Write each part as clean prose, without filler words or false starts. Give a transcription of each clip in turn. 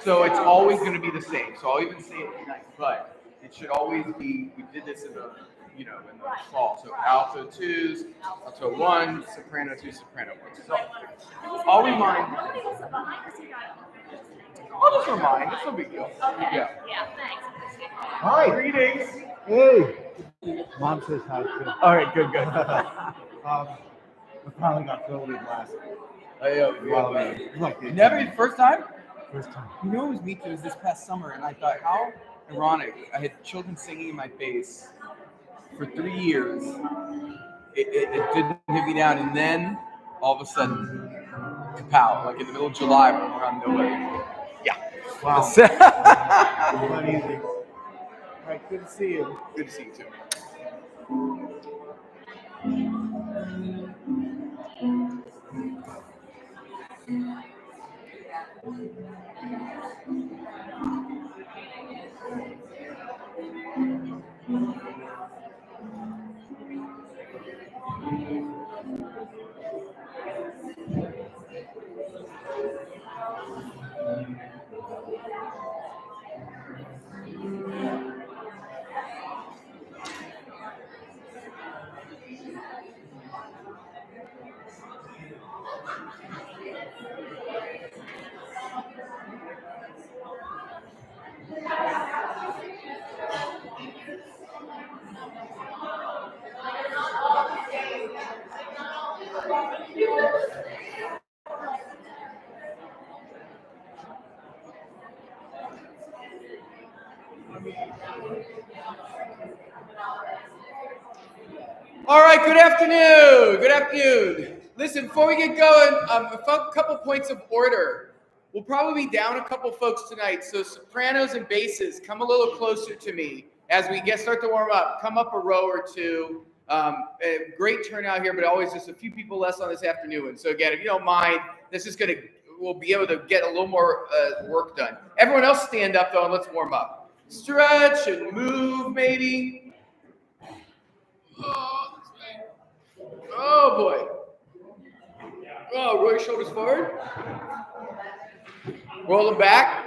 So it's always going to be the same. So I'll even say it tonight, but it should always be. We did this in the in the fall. So alto 2s, alto 1, soprano 2, soprano 1. So I'll remind. I'll just remind. It's no big deal. Okay. Yeah. Thanks. Hi. Greetings. Hey. Mom says hi too. All right. Good. I finally got filled with last. Like Never first time. First time. You know, it was me too. It was this past summer, and I thought, how ironic. I had children singing in my face for 3 years. It didn't hit me down, and then all of a sudden, kapow! Like in the middle of July, when we're on nobody. Yeah. Wow. Not easy. All right, good to see you. Good to see you too. All right, good afternoon. Good afternoon. Listen, before we get going, a couple points of order. We'll probably be down a couple folks tonight, so sopranos and basses, come a little closer to me as we start to warm up. Come up a row or two. A great turnout here, but always just a few people less on this afternoon. So again, if you don't mind, we'll be able to get a little more work done. Everyone else stand up though, and let's warm up. Stretch and move, maybe. Oh boy. Oh, roll your shoulders forward. Roll them back.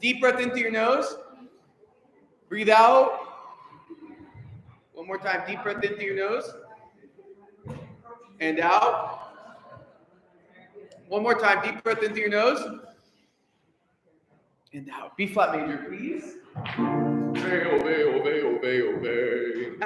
Deep breath into your nose. Breathe out. One more time. Deep breath into your nose. And out. One more time. Deep breath into your nose. And out. B flat major, please. Obey, obey, obey, obey, obey.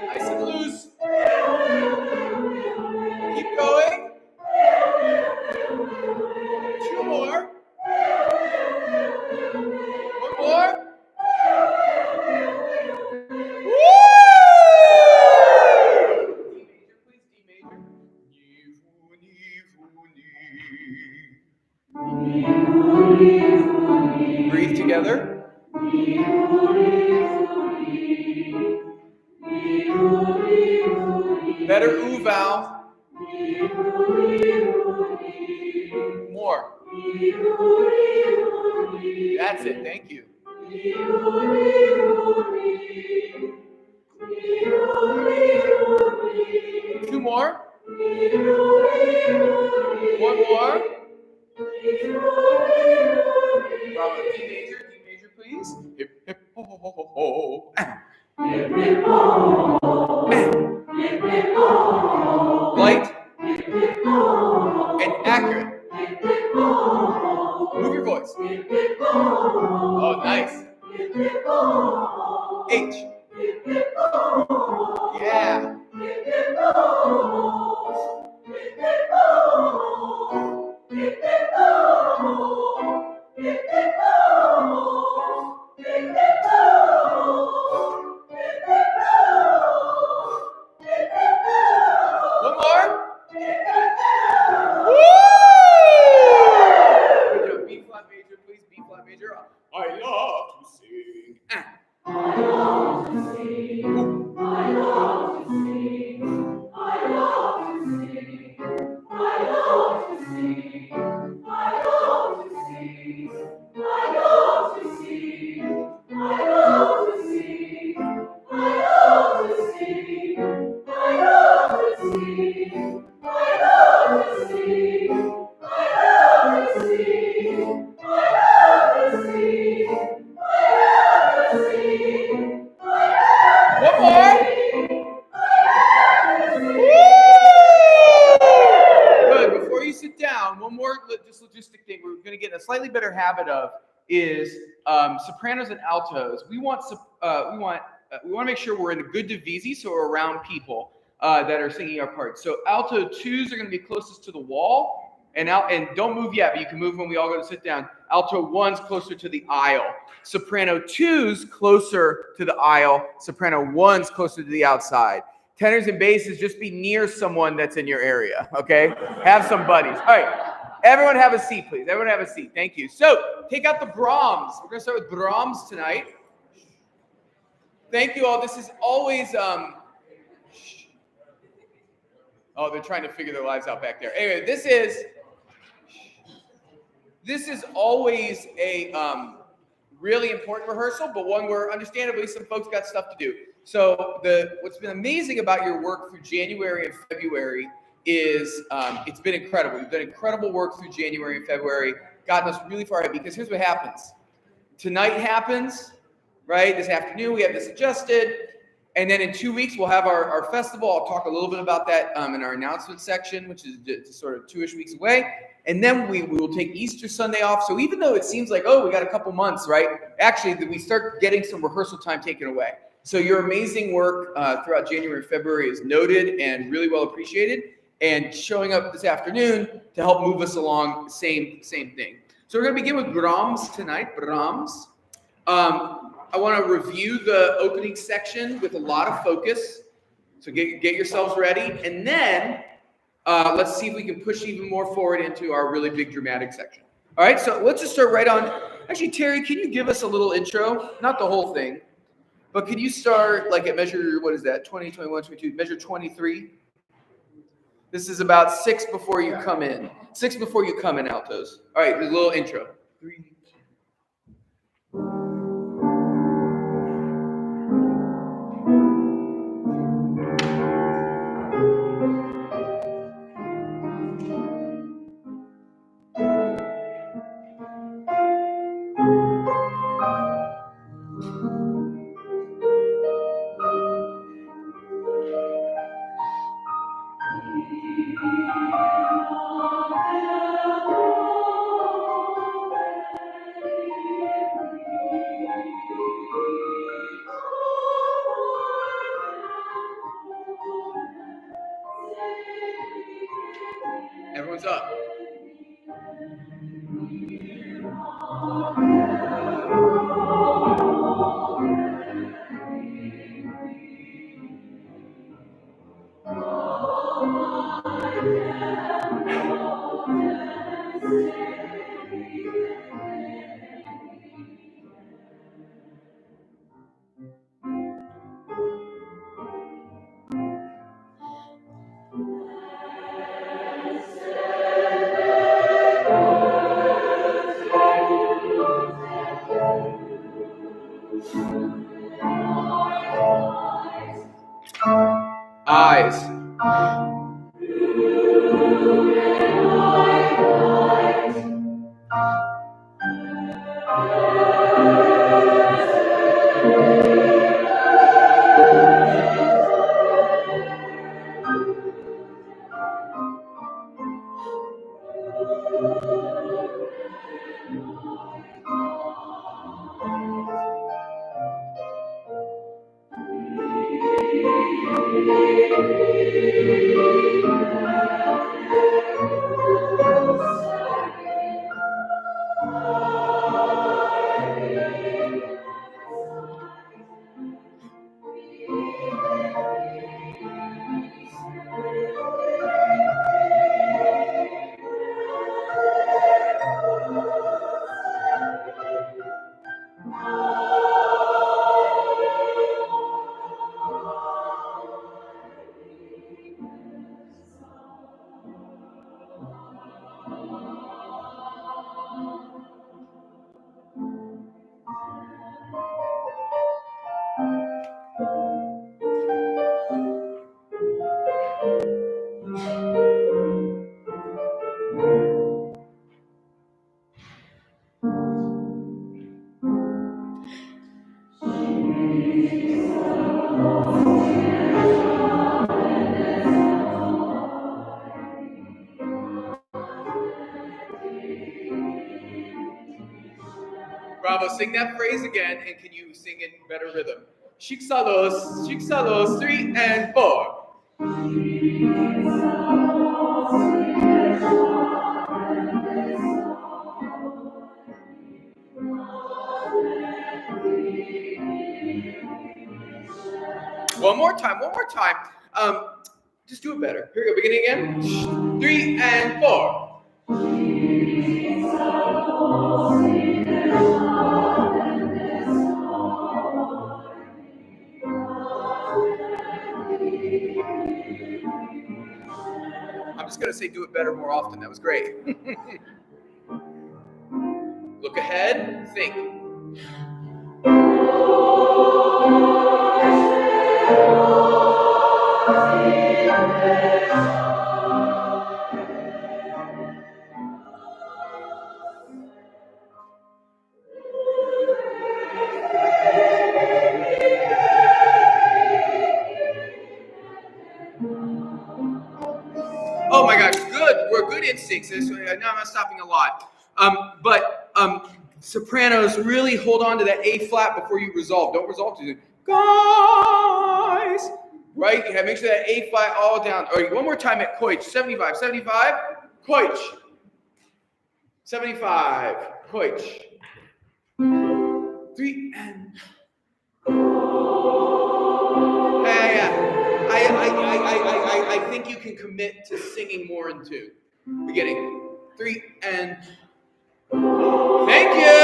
Nice and loose. Keep going. 2 more. 1 more. Woo! D major, please. D major. Breathe together. Better oo vowel. More. That's it. Thank you. 2 more. 1 more. Bravo. D major, please. Hip, hip, ho, ho, ho, ho, ho. Light and accurate. Move your voice. Oh, nice. H. Yeah. One more. Good. Before you sit down, one more just logistic thing we're going to get in a slightly better habit of is sopranos and altos. We want to make sure we're in a good divisi, so we're around people that are singing our parts. So alto 2s are going to be closest to the wall, and don't move yet, but you can move when we all go to sit down. Alto 1's closer to the aisle. Soprano 2's closer to the aisle. Soprano 1's closer to the outside. Tenors and basses, just be near someone that's in your area, okay? Have some buddies. All right, everyone have a seat, please. Everyone have a seat. Thank you. So, take out the Brahms. We're going to start with Brahms tonight. Thank you all. This is always, oh, they're trying to figure their lives out back there. Anyway, this is always a really important rehearsal, but one where understandably some folks got stuff to do. So what's been amazing about your work through January and February is it's been incredible. You've done incredible work through January and February, gotten us really far ahead, because here's what happens. Tonight happens, right? This afternoon we have this adjusted, and then in 2 weeks we'll have our festival. I'll talk a little bit about that in our announcement section, which is just sort of 2-ish weeks away. And then we will take Easter Sunday off. So even though it seems like, oh, we got a couple months, right? Actually, we start getting some rehearsal time taken away. So your amazing work throughout January and February is noted and really well appreciated. And showing up this afternoon to help move us along, same thing. So we're going to begin with Brahms tonight. Brahms. I want to review the opening section with a lot of focus. So get yourselves ready. And then let's see if we can push even more forward into our really big dramatic section. All right, so let's just start right on. Actually, Terry, can you give us a little intro? Not the whole thing, but can you start like at measure, what is that, 20, 21, 22, measure 23? This is about 6 before you come in. 6 before you come in, altos. All right, a little intro. 3. Everyone's up. Eyes. Bravo. Sing that phrase again, and can you sing in better rhythm? Shiksalos, 3 and 4. One more time. Just do it better. Here we go. Beginning again. 3 and 4. I'm just going to say do it better more often. That was great. Look ahead. Think. Oh my gosh, good. We're good instincts. Now I'm not stopping a lot. But sopranos, really hold on to that A flat before you resolve. Don't resolve to it. Guys, right? You have to make sure that A flat all down. All right, one more time at Koich. 75, 75. Koich. 75. Koich. 3 and. Yeah. I think you can commit to singing more in 2. Beginning. 3 and. Thank you.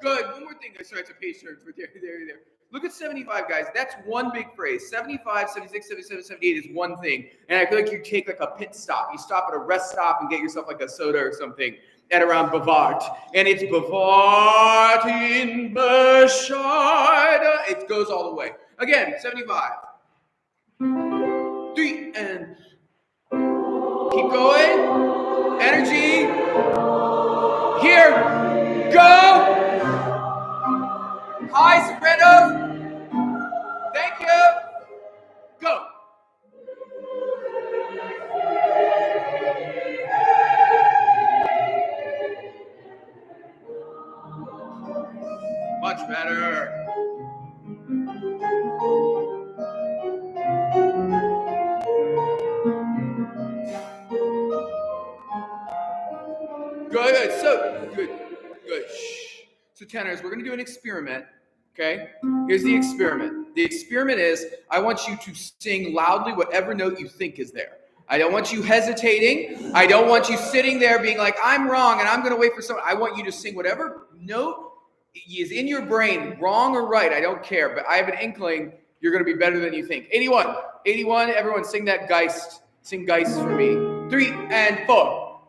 Good. One more thing. Sorry, it's a page turn. There. Look at 75, guys. That's one big phrase. 75, 76, 77, 78 is one thing. And I feel like you take like a pit stop. You stop at a rest stop and get yourself like a soda or something at around Bavard. And it's Bavard in Bescheid. It goes all the way. Again, 75. 3 and keep going. Energy. Here. Go. High sopranos. Thank you. Go. Much better. Good. So good. Shh. So tenors, we're going to do an experiment. Okay. Here's the experiment. The experiment is I want you to sing loudly whatever note you think is there. I don't want you hesitating. I don't want you sitting there being like, I'm wrong and I'm going to wait for someone. I want you to sing whatever note is in your brain, wrong or right. I don't care. But I have an inkling you're going to be better than you think. 81. Everyone sing that Geist. Sing Geist for me. 3 and 4.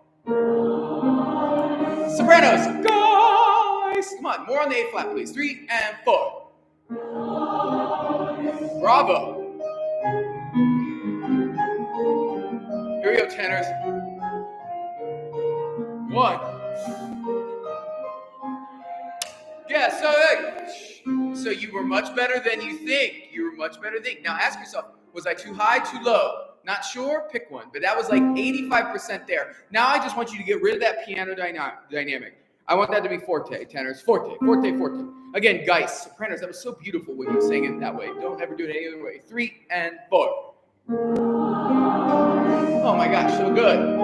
Sopranos, guys! Come on, more on the A flat, please. 3 and 4. Bravo. Here we go, tenors. 1. Yeah, so you were much better than you think. Now ask yourself, was I too high, too low? Not sure? Pick one. But that was like 85% there. Now I just want you to get rid of that piano dynamic. I want that to be forte, tenors. Forte. Again, Geist, sopranos. That was so beautiful when you sang it that way. Don't ever do it any other way. 3 and 4. Oh my gosh, so good.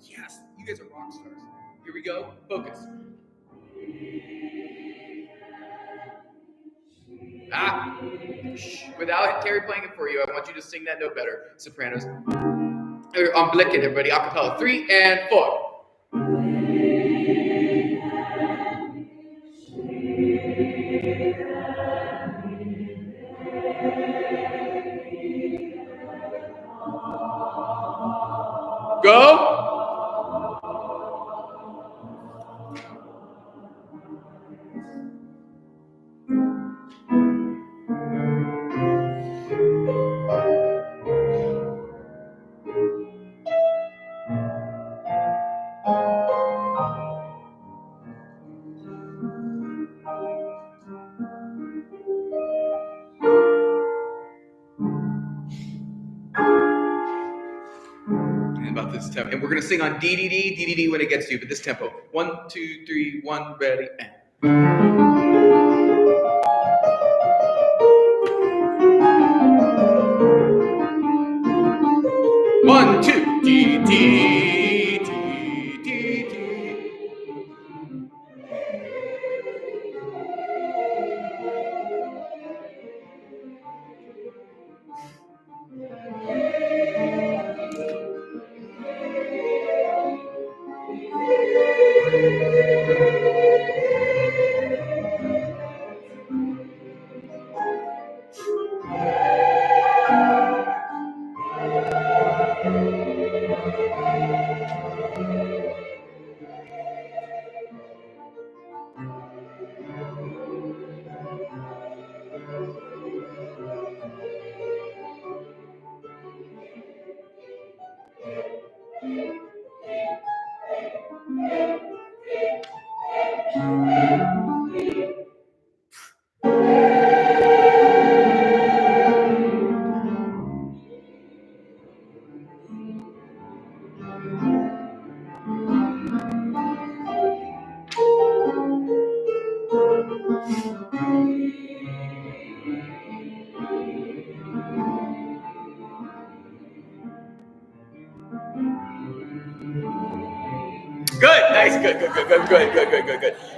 Yes, you guys are rock stars. Here we go. Focus. Without Terry playing it for you, I want you to sing that note better, sopranos. I'm blicking, everybody. Acapella. 3 and 4. Go. tempo. And we're going to sing on D, D, D, D, D, D when it gets to you, but this tempo. 1, 2, 3, 1, ready, and. 1, 2, D, D, D, D, D. Good, nice, good.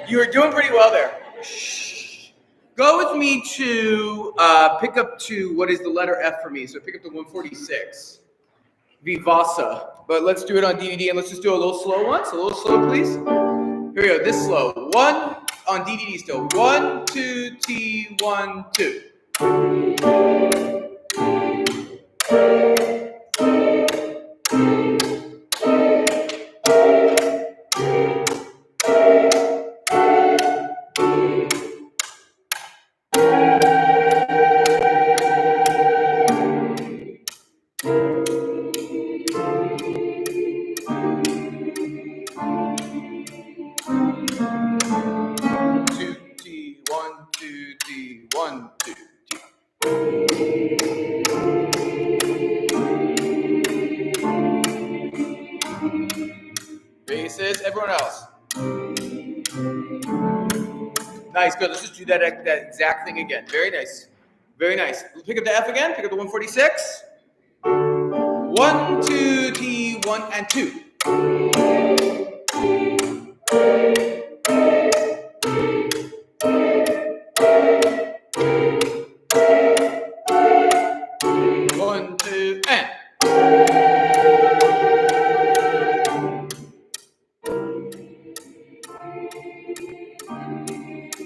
You were doing pretty well there. Shh. Go with me to pick up to what is the letter F for me. So pick up the 146. Vivasa. But let's do it on DDD and let's just do a little slow once. A little slow, please. Here we go. This slow. 1 on DDD still. 1, 2, T, 1, 2. Bases, everyone else. Nice, good. Let's just do that exact thing again. Very nice. Very nice. Pick up the F again. Pick up the 146. 1, 2, T, 1, and 2.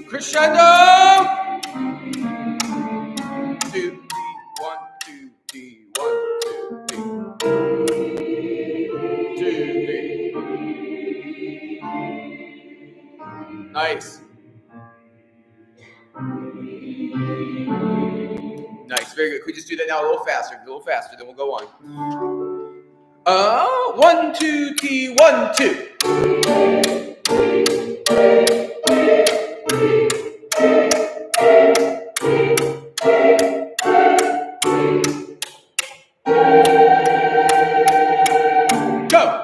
Crescendo! 2, 3, 1, 2, 3, 1, 2, 3. 2, 3. Nice. Nice, very good. Could we just do that now a little faster, then we'll go on. 1, 2, T, 1, 2. Go.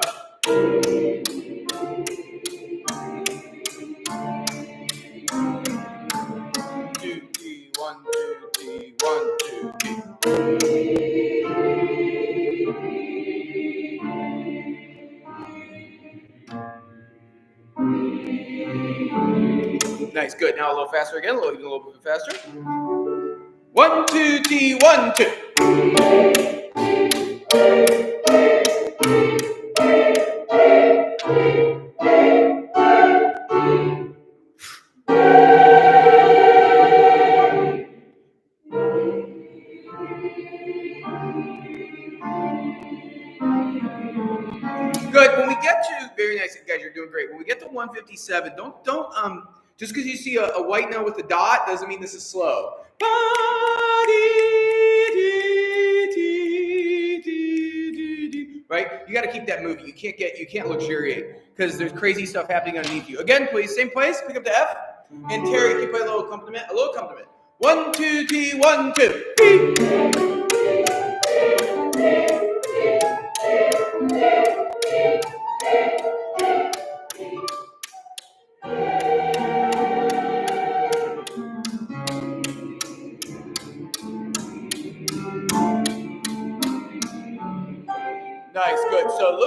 Nice, good. Now a little faster again, even a little bit faster. 1, 2, T, 1, 2. Good. When we get to, very nice, guys, you're doing great. When we get to 157, don't just because you see a white note with a dot doesn't mean this is slow. Right? You got to keep that moving. You can't luxuriate because there's crazy stuff happening underneath you. Again, please, same place. Pick up the F. And Terry, you play a little accompaniment. 1, 2, T, 1, 2.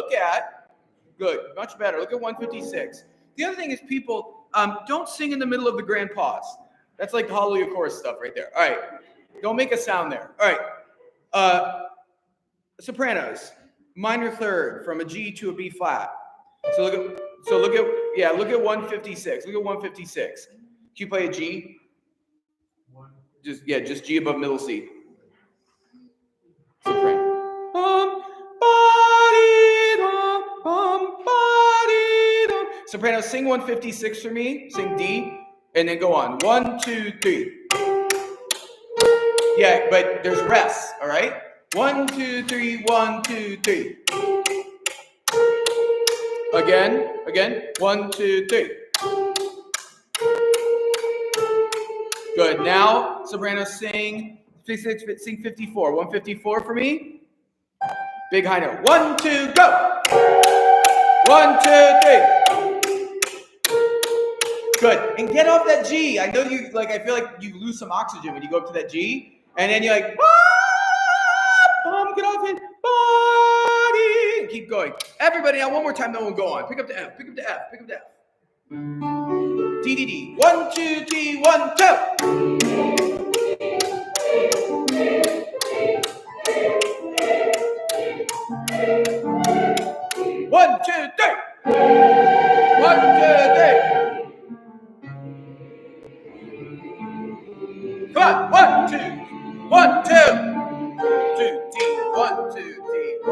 look at, good, much better. Look at 156. The other thing is people, don't sing in the middle of the grand pause. That's like the Hallelujah chorus stuff right there. All right, don't make a sound there. All right, sopranos, minor third from a G to a B flat. So look at 156. Look at 156. Can you play a G? Just G above middle C. Soprano. Soprano, sing 156 for me. Sing D, and then go on. 1, 2, 3. Yeah, but there's rests. All right. 1, 2, 3. 1, 2, 3. Again. 1, 2, 3. Good. Now, soprano, sing 54. 154 for me. Big high note. 1, 2, go. 1, 2, 3. Good. And get off that G. I know you like. I feel like you lose some oxygen when you go up to that G, and then you're like, get off it, body. And keep going. Everybody, now one more time. Then we'll go on. Pick up the F. Pick up the F. Pick up the F. D D D. 1, 2, T. 1, 2. 1, 2, 3. 1, 2, 3. Come on. 1, 2. 1, 2. 2 T. 1, 2 T. 1.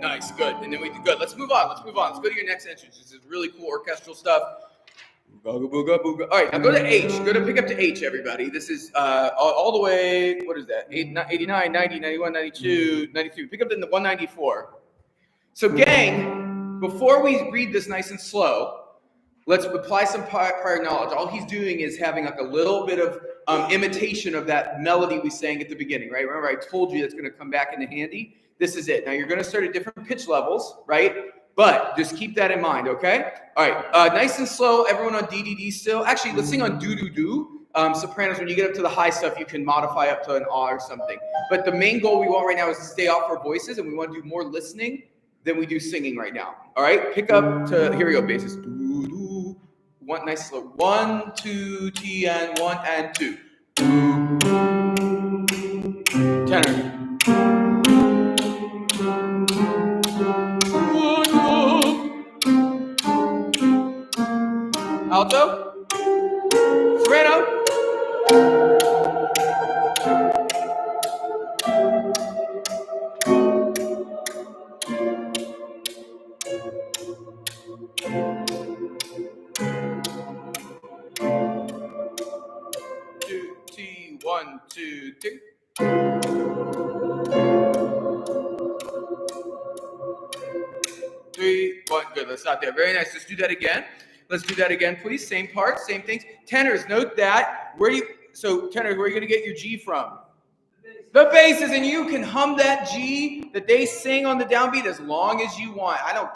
Nice, good. And then we do good. Let's move on. Let's go to your next entrance. This is really cool orchestral stuff. Booga, booga, booga. All right, now go to H. Go to pick up to H, everybody. This is all the way, what is that? 89, 90, 91, 92, 93. Pick up in the 194. So gang, before we read this nice and slow, let's apply some prior knowledge. All he's doing is having like a little bit of imitation of that melody we sang at the beginning, right? Remember I told you that's going to come back into handy? This is it. Now you're going to start at different pitch levels, right? But just keep that in mind, okay? All right, nice and slow. Everyone on DDD still. Actually, let's sing on do-do-do. Sopranos, when you get up to the high stuff, you can modify up to an ah or something. But the main goal we want right now is to stay off our voices, and we want to do more listening than we do singing right now. All right, pick up to, here we go, basses. Do-do. One, nice slow. 1, 2, T, and 1, and 2. Tenor. Alto, soprano, two, T, 1, 2, 3. 3, 1, good. Let's stop there. Very nice. Let's do that again. Let's do that again, please. Same parts, same things. Tenors, note that. Tenors, where are you going to get your G from? The basses, and you can hum that G that they sing on the downbeat as long as you want. I don't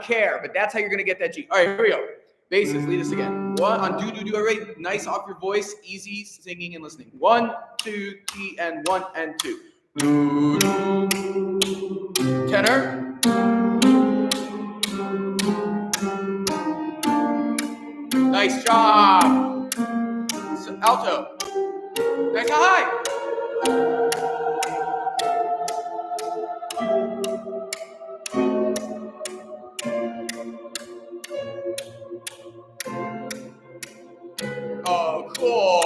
care, but that's how you're going to get that G. All right, here we go. Basses, lead us again. 1 on do-do-do. Everybody, nice off your voice, easy singing and listening. 1, 2, T, and 1, and 2. Tenor. Nice job. So, alto. Nice high. Oh, cool.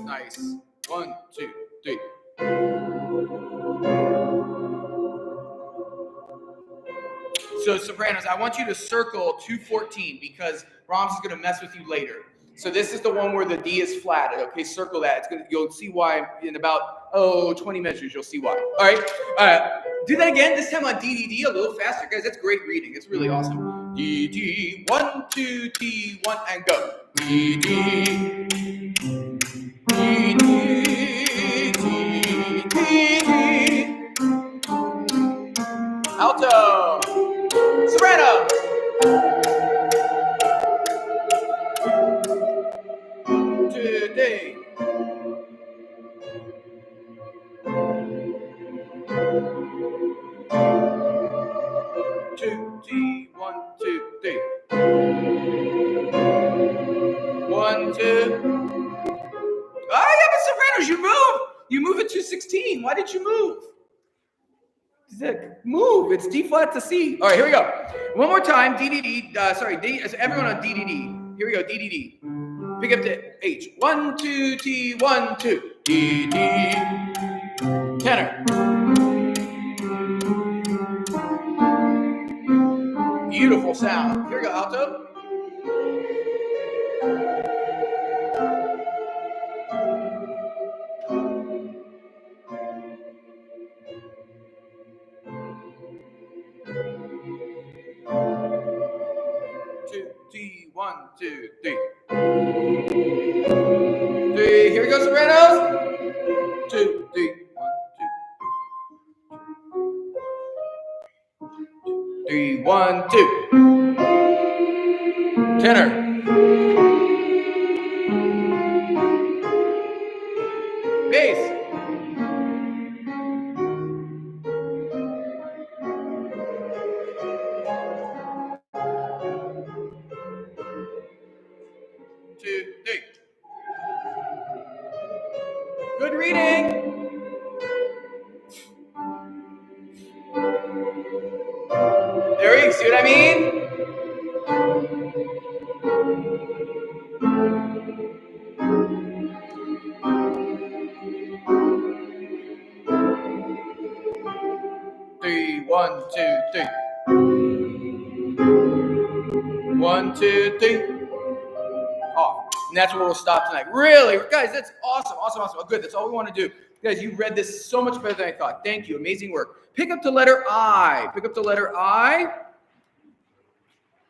Nice. 1, 2, 3. So sopranos, I want you to circle 214 because Brahms is going to mess with you later. So this is the one where the D is flat. Okay, circle that. You'll see why in about 20 measures. You'll see why. All right. Do that again. This time on DDD, a little faster, guys. That's great reading. It's really awesome. D D 1, 2 T 1 and go. D D D D D D. Alto. Soprano. You move it to 16. Why did you move? Move. It's D flat to C. All right, here we go. One more time. D, D, D. Sorry, D. Everyone on D, D, D. Here we go. D, D, D. Pick up to H. 1, 2, T, 1, 2. D, D. Tenor. Beautiful sound. Here we go, alto. Two, T, 1, 2, 3. 3. Here we go, sopranos. 2, 3, 1, 2. 3, 1, 2. Tenor. Bass. Two, three. Good reading. There you see what I mean? Three, 1, 2, 3. 1, 2, 3. Off. And that's where we'll stop tonight. Really, guys, that's awesome. Oh, good. That's all we want to do. Guys, you read this so much better than I thought. Thank you. Amazing work. Pick up the letter I. Pick up the letter I.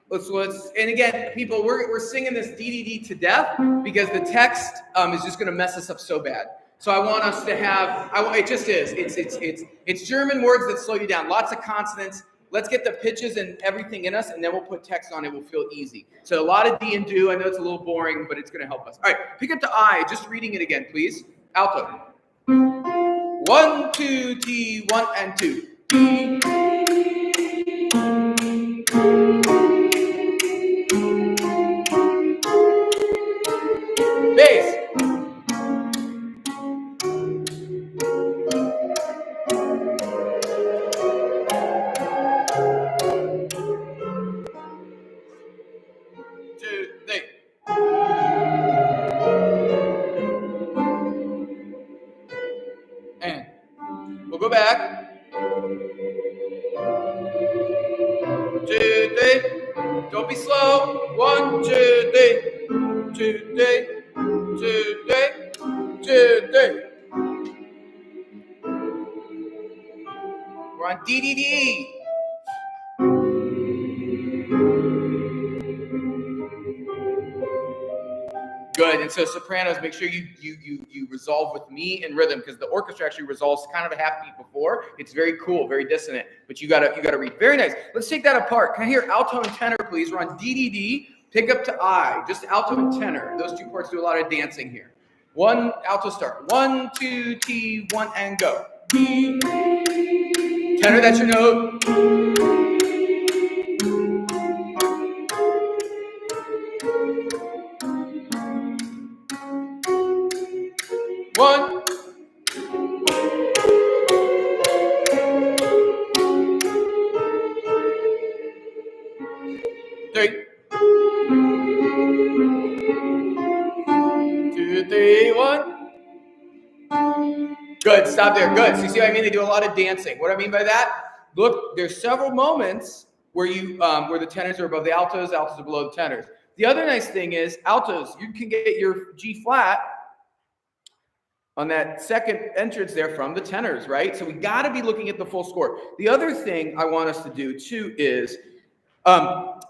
Let's and again, people, we're singing this DDD to death because the text is just going to mess us up so bad. So I want us to have. It just is. It's German words that slow you down. Lots of consonants. Let's get the pitches and everything in us, and then we'll put text on it. We'll feel easy. So a lot of D and do. I know it's a little boring, but it's going to help us. All right, pick up the I. Just reading it again, please. Alto. 1, 2, T, 1 and 2. E. Bass. Two, three. And we'll go back. 2, 3. Don't be slow. 1, 2, 3. 2, 3. 2, 3. 2, 3. We're on DDD. Good. And so sopranos, make sure you resolve with me in rhythm because the orchestra actually resolves kind of a half beat before. It's very cool, very dissonant, but you gotta read. Very nice. Let's take that apart. Can I hear alto and tenor, please? We're on DDD. Pick up to I. Just alto and tenor. Those two parts do a lot of dancing here. 1 alto start. 1, 2, T, 1 and go. D. Tenor, that's your note. One. Three. 2, 3, 1. Good. Stop there. Good. So you see what I mean? They do a lot of dancing. What do I mean by that? Look, there's several moments where you where the tenors are above the altos are below the tenors. The other nice thing is altos, you can get your G flat on that second entrance there from the tenors, right? So we got to be looking at the full score. The other thing I want us to do too is one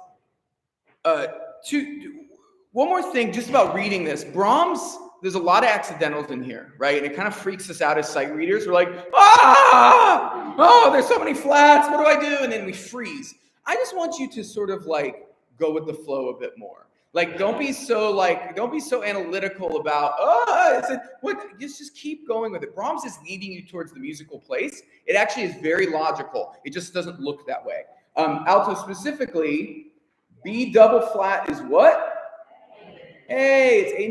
more thing just about reading this. Brahms, there's a lot of accidentals in here, right? And it kind of freaks us out as sight readers. We're like, oh, there's so many flats. What do I do? And then we freeze. I just want you to sort of like go with the flow a bit more. Like, don't be so analytical about, just keep going with it. Brahms is leading you towards the musical place. It actually is very logical. It just doesn't look that way. Alto specifically, B double flat is what? Hey, it's a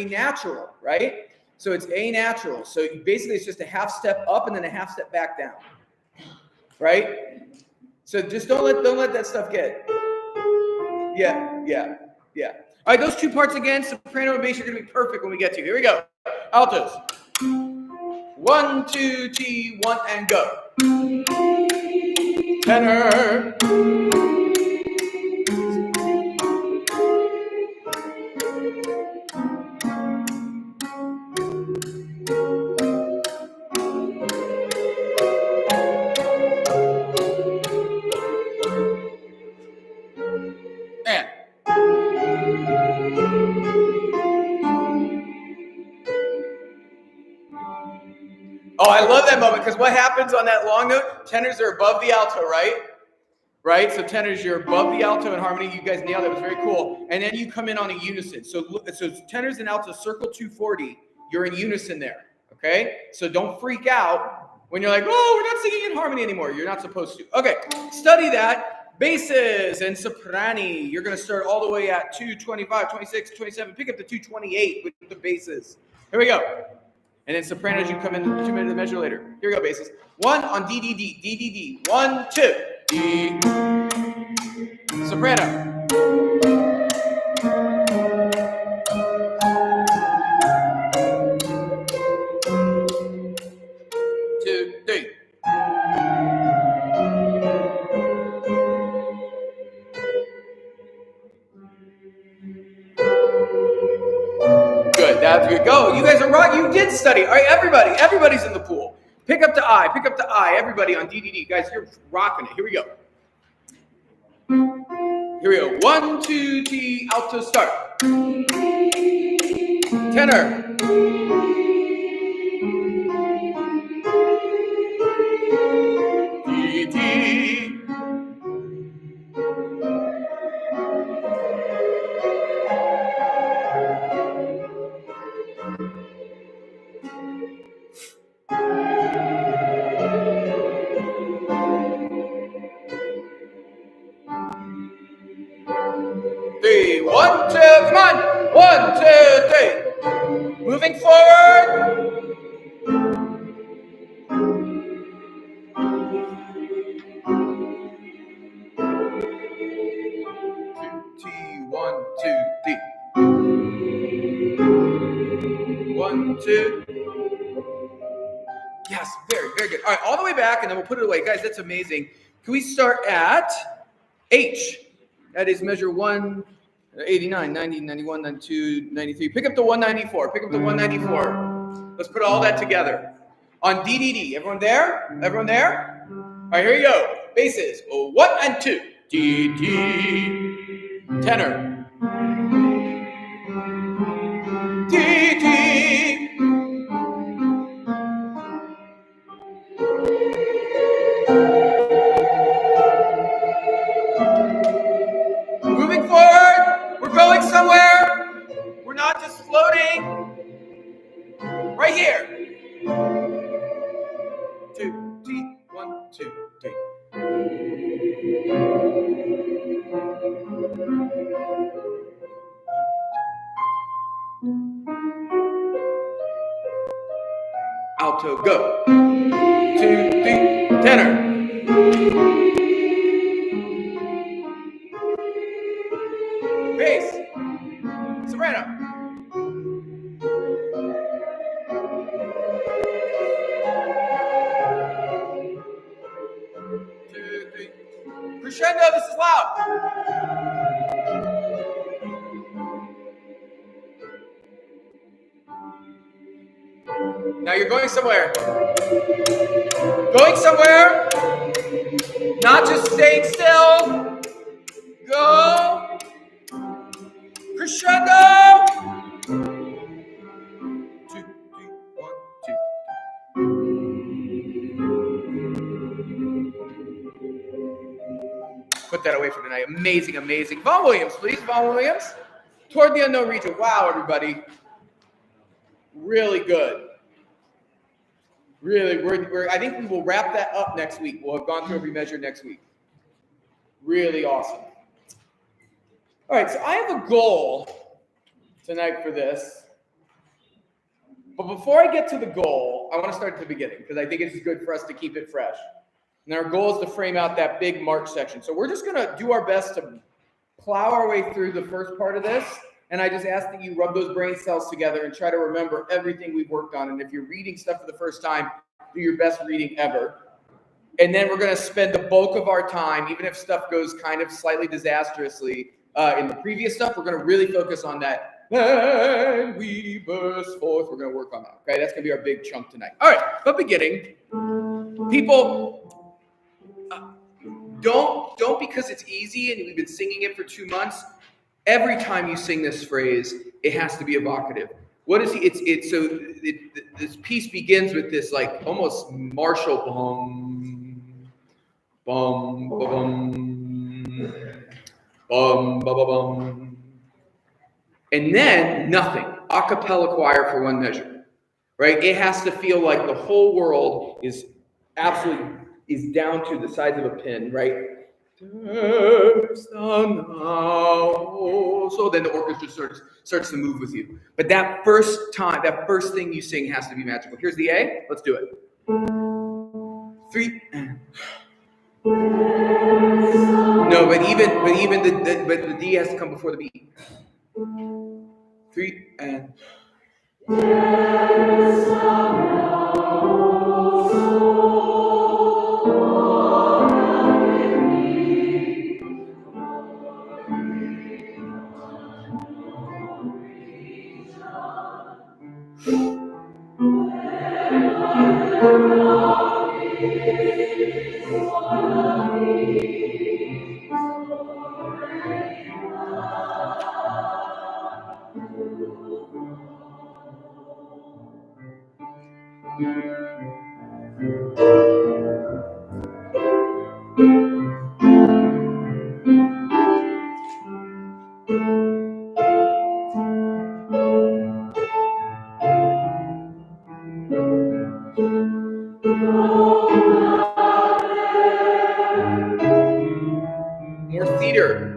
natural, right? So it's A natural. So basically it's just a half step up and then a half step back down. Right? So just don't let that stuff get. Yeah. All right, those two parts again, soprano and bass, are going to be perfect when we get to. Here we go. Altos. 1, 2, T, 1, and go. Tenor. And. Oh, I love that moment because what happens on that long note? Tenors are above the alto, right? Right? So tenors, you're above the alto in harmony. You guys nailed it. It was very cool. And then you come in on a unison. So tenors and altos circle 240. You're in unison there. Okay? So don't freak out when you're like, oh, we're not singing in harmony anymore. You're not supposed to. Okay. Study that. Basses and soprani. You're going to start all the way at 225, 26, 27. Pick up the 228 with the basses. Here we go. And then sopranos, you come in 2 minutes of measure later. Here we go, basses. 1 on D, D, D, D, D, D. 1, 2. D. Soprano. Two, three. Good, that's good. Go. You guys are right. You did study. All right, everybody's in the pool. Pick up the I, everybody on DDD. Guys, you're rocking it. Here we go. Here we go. 1, 2, T, alto, start. Tenor. D, D. Three, 1, 2, come on. 1, 2, 3. Moving forward. T, 1, 2, D. 1, 2. Yes, very, very good. All right, all the way back, and then we'll put it away. Guys, that's amazing. Can we start at H? That is measure 1, 89, 90, 91, 92, 93. Pick up the 194. Pick up the 194. Let's put all that together. On DDD. Everyone there? Everyone there? All right, here we go. Basses. 1 and 2. D, D. Tenor. D, D. Moving forward. We're going somewhere. We're not just floating. Right here. 2, D, 1, 2, 3. Alto, go. 2, 3, tenor. Bass. Soprano. 2, 3. Crescendo, this is loud. Now you're going somewhere. Going somewhere. Not just staying still. Go. Crescendo. 2, 3, 1, 2. Put that away for tonight. Amazing, amazing. Vaughn Williams, please. Vaughn Williams. Toward the Unknown Region. Wow, everybody. Really good. Really, I think we will wrap that up next week. We'll have gone through every measure next week. Really awesome. All right, so I have a goal tonight for this. But before I get to the goal, I want to start at the beginning because I think it's good for us to keep it fresh. And our goal is to frame out that big March section. So we're just going to do our best to plow our way through the first part of this. And I just ask that you rub those brain cells together and try to remember everything we've worked on. And if you're reading stuff for the first time, do your best reading ever. And then we're going to spend the bulk of our time, even if stuff goes kind of slightly disastrously in the previous stuff, we're going to really focus on that. And we burst forth. We're going to work on that. Okay, that's going to be our big chunk tonight. All right, but beginning, people, don't because it's easy and we've been singing it for 2 months. Every time you sing this phrase, it has to be evocative. What is this piece begins with this like almost martial bum, bum, ba bum, bum, ba ba bum, and then nothing. A cappella choir for one measure, right? It has to feel like the whole world is down to the size of a pin, right? So then the orchestra starts to move with you. But that first thing you sing has to be magical. Here's the A. Let's do it. 3. No, but the D has to come before the B. 3 and. More theater.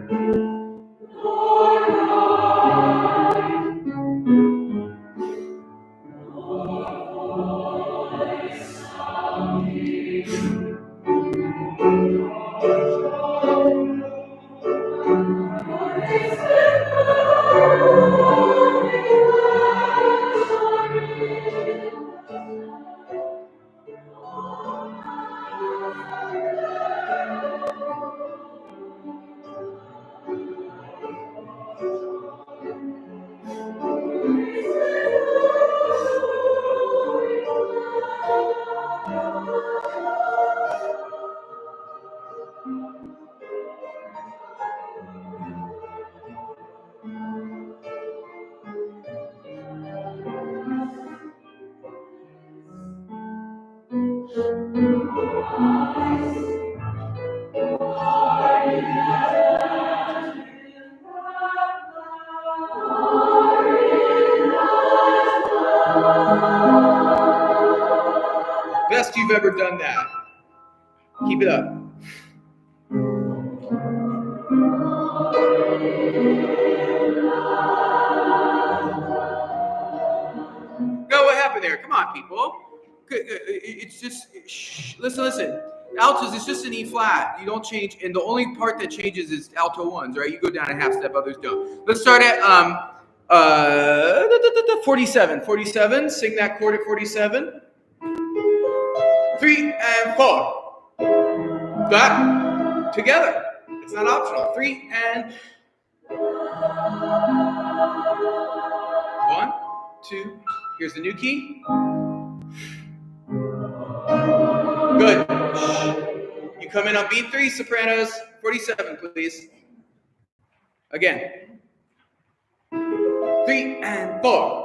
Best you've ever done that. Keep it up. No, what happened there? Come on, people. It's just, listen. Altos is just an E flat. You don't change, and the only part that changes is alto ones, right? You go down a half step, others don't. Let's start at 47. 47. Sing that chord at 47. 3 and 4. That together. It's not optional. 3 and 1, 2. Here's the new key. Good. You come in on beat 3, sopranos. 47, please. Again. 3 and 4.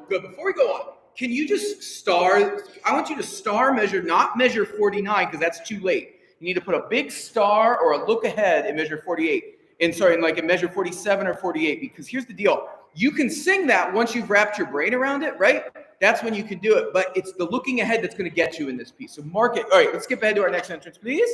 Good. Before we go on, can you just star? I want you to star measure, not measure 49 because that's too late. You need to put a big star or a look ahead and measure 48. And measure 47 or 48, because here's the deal. You can sing that once you've wrapped your brain around it, right? That's when you can do it. But it's the looking ahead that's going to get you in this piece. So mark it. All right, let's skip ahead to our next entrance, please.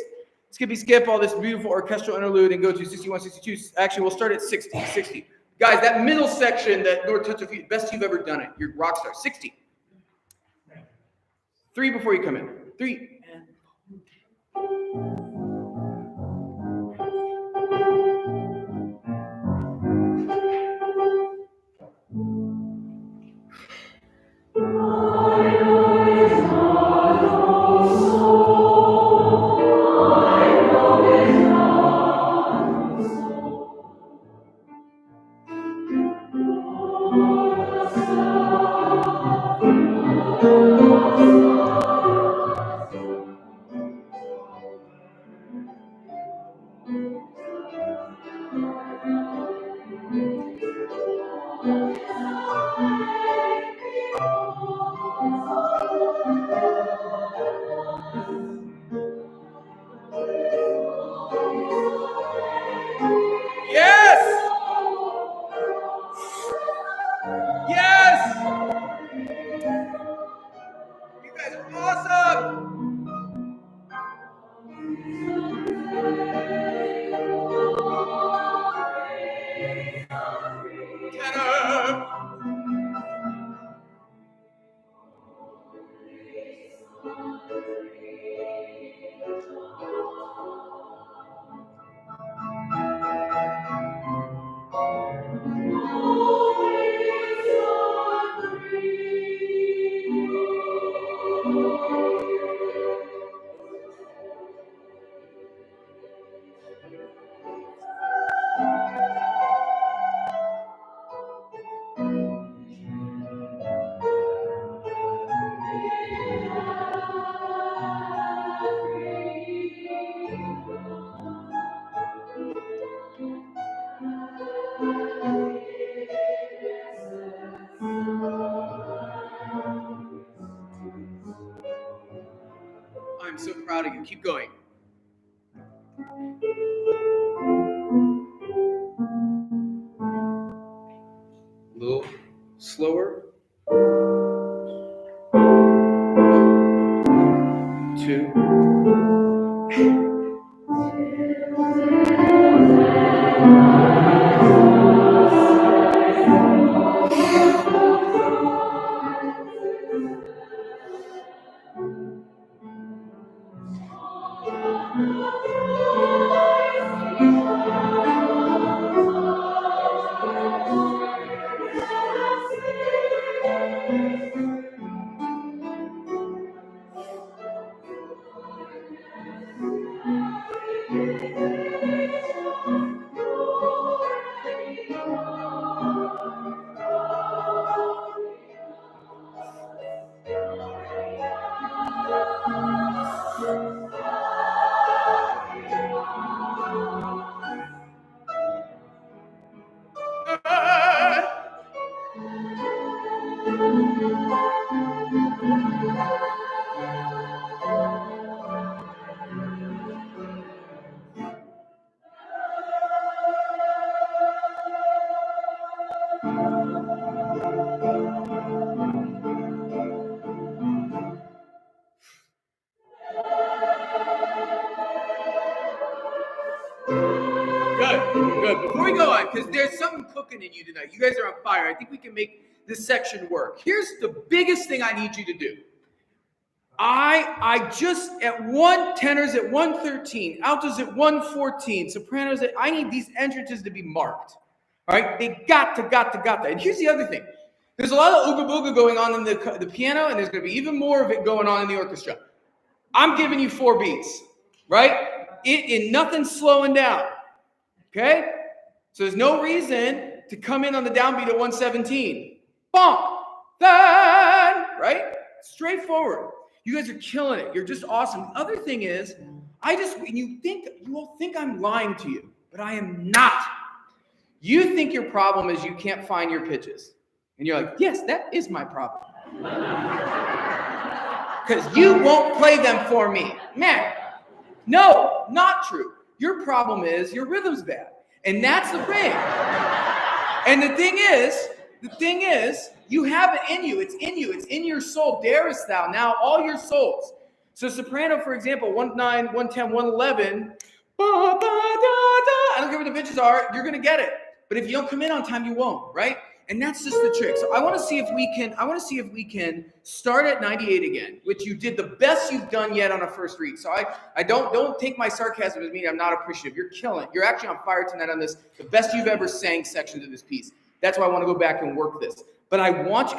Skip all this beautiful orchestral interlude and go to 61, 62. Actually, we'll start at 60. Guys, that middle section, that North Touch of Feet, best you've ever done it. You're rock star. 60. 3 before you come in. 3. Yes! Yes! You guys are awesome! Tenor! I'm so proud of you. Keep going. A little slower. 2. Good. Before we go on, because there's something cooking in you tonight. You guys are on fire. I think we can make this section work. Here's the biggest thing I need you to do. I just at tenors at 113, altos at 114, sopranos at, I need these entrances to be marked. All right? They got to. And here's the other thing. There's a lot of ooga booga going on in the piano, and there's going to be even more of it going on in the orchestra. I'm giving you 4 beats, right? Nothing's slowing down. Okay? So there's no reason to come in on the downbeat at 117. Bonk! Then, right? Straightforward. You guys are killing it. You're just awesome. The other thing is, you all think I'm lying to you, but I am not. You think your problem is you can't find your pitches. And you're like, yes, that is my problem. Because you won't play them for me. Man, no, not true. Your problem is your rhythm's bad. And that's the thing. And the thing is, You have it in you. It's in you. It's in your soul. Darest thou now all your souls. So soprano, for example, 1-9, 110, 111. I don't care what the pitches are. You're gonna get it. But if you don't come in on time, you won't, right? And that's just the trick. So I want to see if we can start at 98 again, which you did the best you've done yet on a first read. So I don't take my sarcasm as meaning I'm not appreciative. You're killing it. You're actually on fire tonight on this, the best you've ever sang sections of this piece. That's why I want to go back and work this. But I want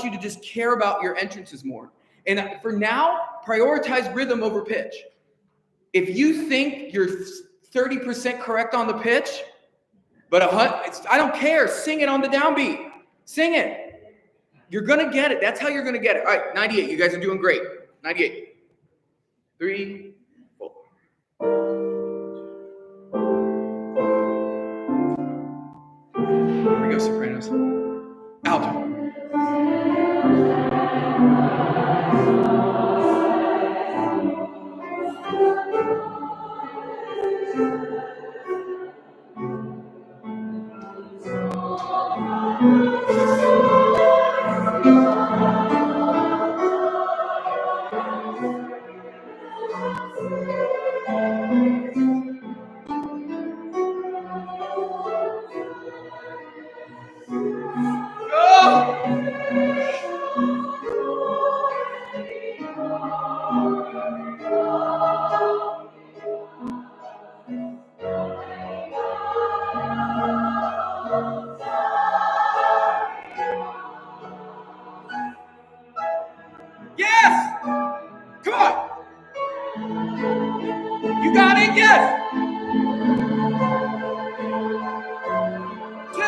you to just care about your entrances more. And for now, prioritize rhythm over pitch. If you think you're 30% correct on the pitch, but I don't care. Sing it on the downbeat. Sing it. You're going to get it. That's how you're going to get it. All right, 98. You guys are doing great. 98. 3, 4. Here we go, sopranos. Alto. Yes! Come on! You got it? Yes! 2,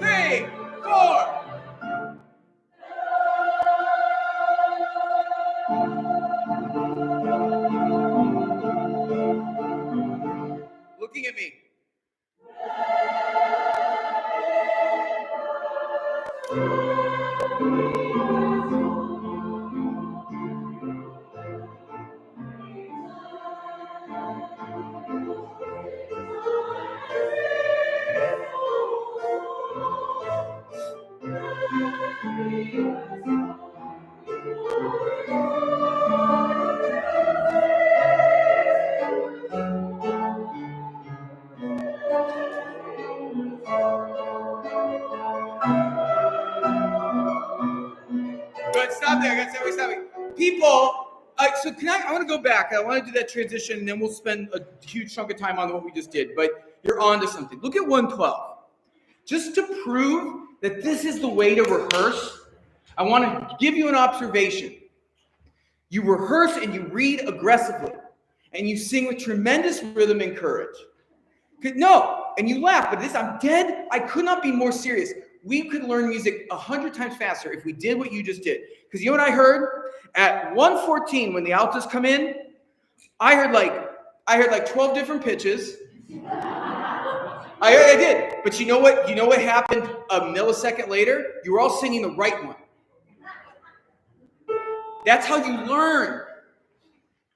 3, 4. Looking at me. Good. Stop there. Stop me. People, so I want to go back. I want to do that transition, and then we'll spend a huge chunk of time on what we just did. But you're on to something. Look at 112. Just to prove that this is the way to rehearse, I want to give you an observation. You rehearse and you read aggressively, and you sing with tremendous rhythm and courage. No, and you laugh, but I'm dead. I could not be more serious. We could learn music 100 times faster if we did what you just did. Because you know what I heard? At 114, when the altos come in, I heard like 12 different pitches. I did. But you know what happened a millisecond later? You were all singing the right one. That's how you learn.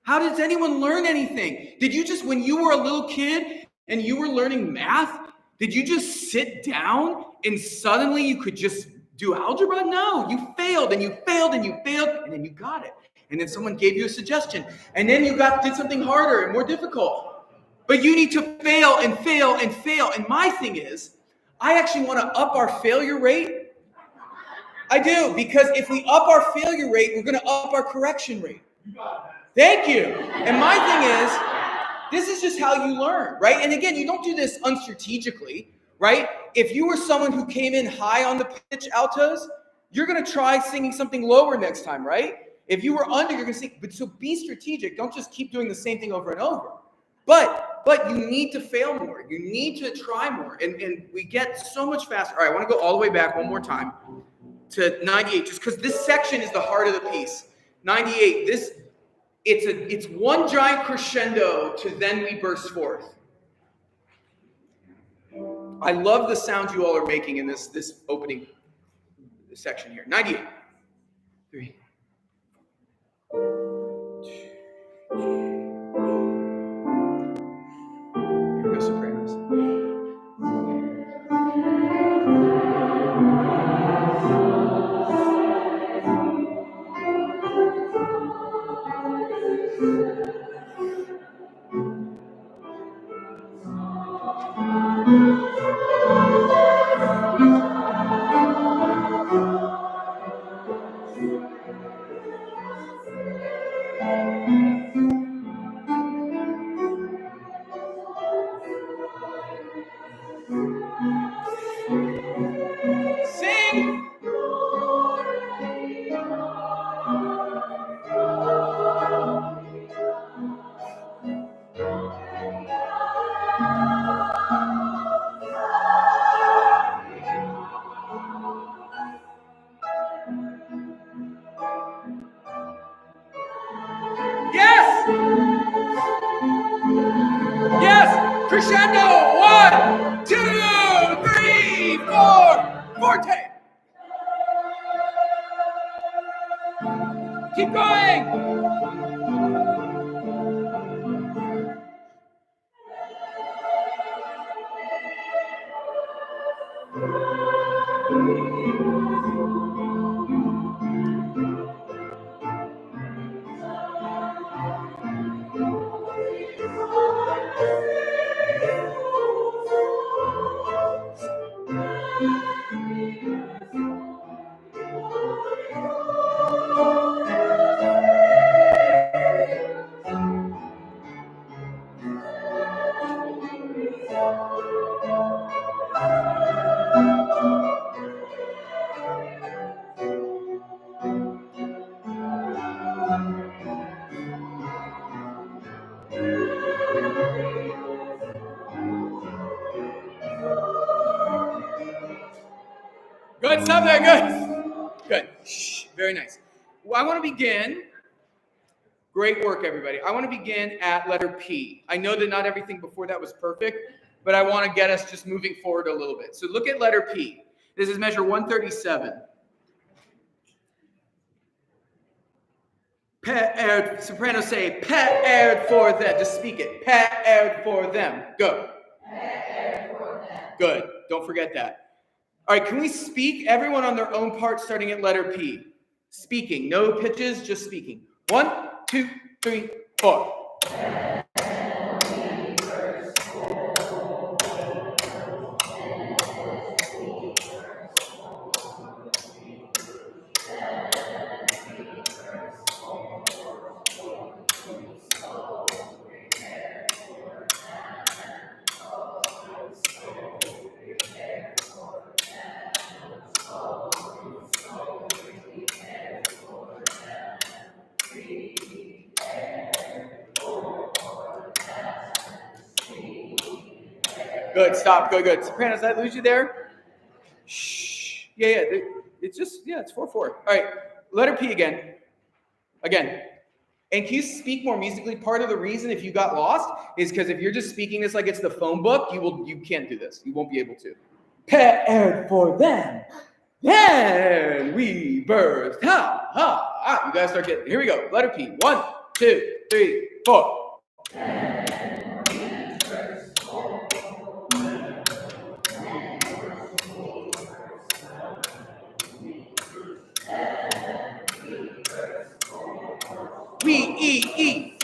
How does anyone learn anything? Did you just, when you were a little kid and you were learning math, did you just sit down and suddenly you could just do algebra? No, you failed and you failed and you failed, and then you got it. And then someone gave you a suggestion, and then you did something harder and more difficult. But you need to fail and fail and fail. And my thing is, I actually want to up our failure rate. I do, because if we up our failure rate, we're going to up our correction rate. Thank you. And my thing is, this is just how you learn, right? And again, you don't do this unstrategically, right? If you were someone who came in high on the pitch altos, you're going to try singing something lower next time, right? If you were under, you're going to sing. But so be strategic. Don't just keep doing the same thing over and over. But you need to fail more. You need to try more. And we get so much faster. All right, I want to go all the way back one more time to 98, just because this section is the heart of the piece. 98, it's one giant crescendo to then we burst forth. I love the sounds you all are making in this opening section here. 98. 3. Here we go, sopranos. Sing. Yes. Yes. Crescendo. 1, 2, 3, 4. Forte. Keep going. Good, stop there, good. Good, shh, very nice. Well, I want to begin, great work everybody. I want to begin at letter P. I know that not everything before that was perfect, but I want to get us just moving forward a little bit. So look at letter P. This is measure 137. Prepared, soprano say, prepared for them. Just speak it. Prepared for them. Go. Prepared for them. Good, don't forget that. All right, can we speak everyone on their own part starting at letter P? Speaking, no pitches, just speaking. 1, 2, 3, 4. Good, stop, good, good. Sopranos, did I lose you there? Shh. Yeah, it's just, yeah, it's 4-4. All right, letter P again. Again. And can you speak more musically? Part of the reason if you got lost is because if you're just speaking this like it's the phone book, you can't do this. You won't be able to. Prepared for them. Then we burst. Ha, ha, ha. You guys start getting, here we go. Letter P. 1, 2, 3, 4. We, E.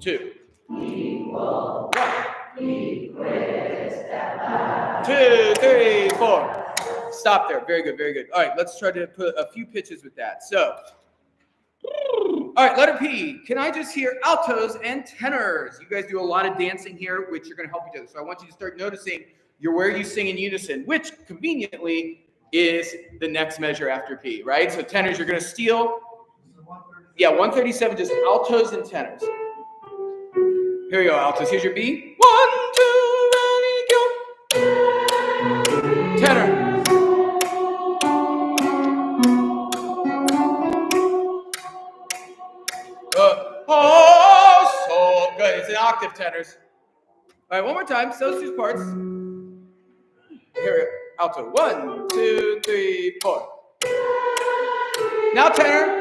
Two. 2, 3, 4. Stop there. Very good, very good. All right, let's try to put a few pitches with that. So, all right, letter P. Can I just hear altos and tenors? You guys do a lot of dancing here, which you're going to help each other. So I want you to start noticing where you sing in unison, which conveniently is the next measure after P, right? So tenors, you're going to steal. Yeah, 137, just altos and tenors. Here we go, altos. Here's your B. 1, 2, ready, go. Tenor. Oh, so good. It's an octave tenors. All right, one more time. So those two parts. Here we go. Alto. 1, 2, 3, 4. Now tenor.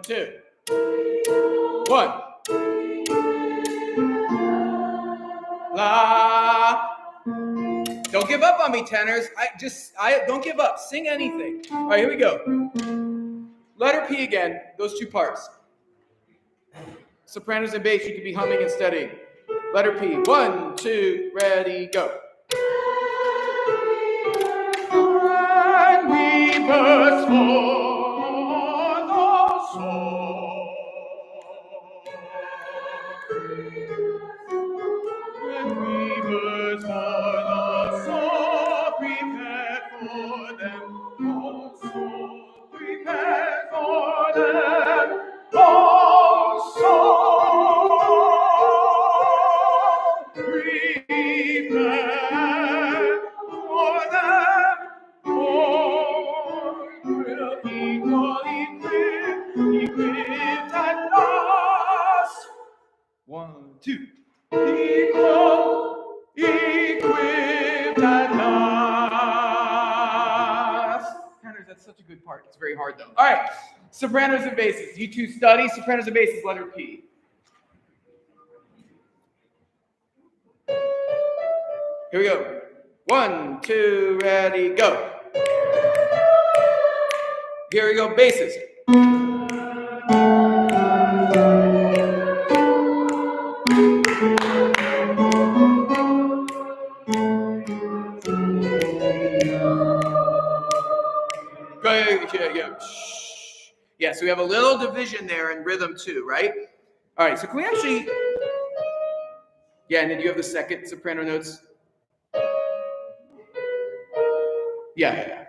2. 1. La. Don't give up on me, tenors. I don't give up. Sing anything. All right, here we go. Letter P again. Those two parts. Sopranos and bass, you could be humming and studying. Letter P. 1, 2, ready, go. And we burst for the soul. And we burst for the soul. Prepare for them. Oh, soul, prepare for them. Oh, soul, prepare for them. Oh, will equipped at last. 1, 2. Equipped at last. Connors, that's such a good part. It's very hard though. All right, sopranos and basses. You two study sopranos and basses. Letter P. Here we go. 1, 2, ready, go. Here we go. Basses. Yeah, so we have a little division there in rhythm too, right? All right, so can we actually... Yeah, and then you have the second soprano notes. Yeah.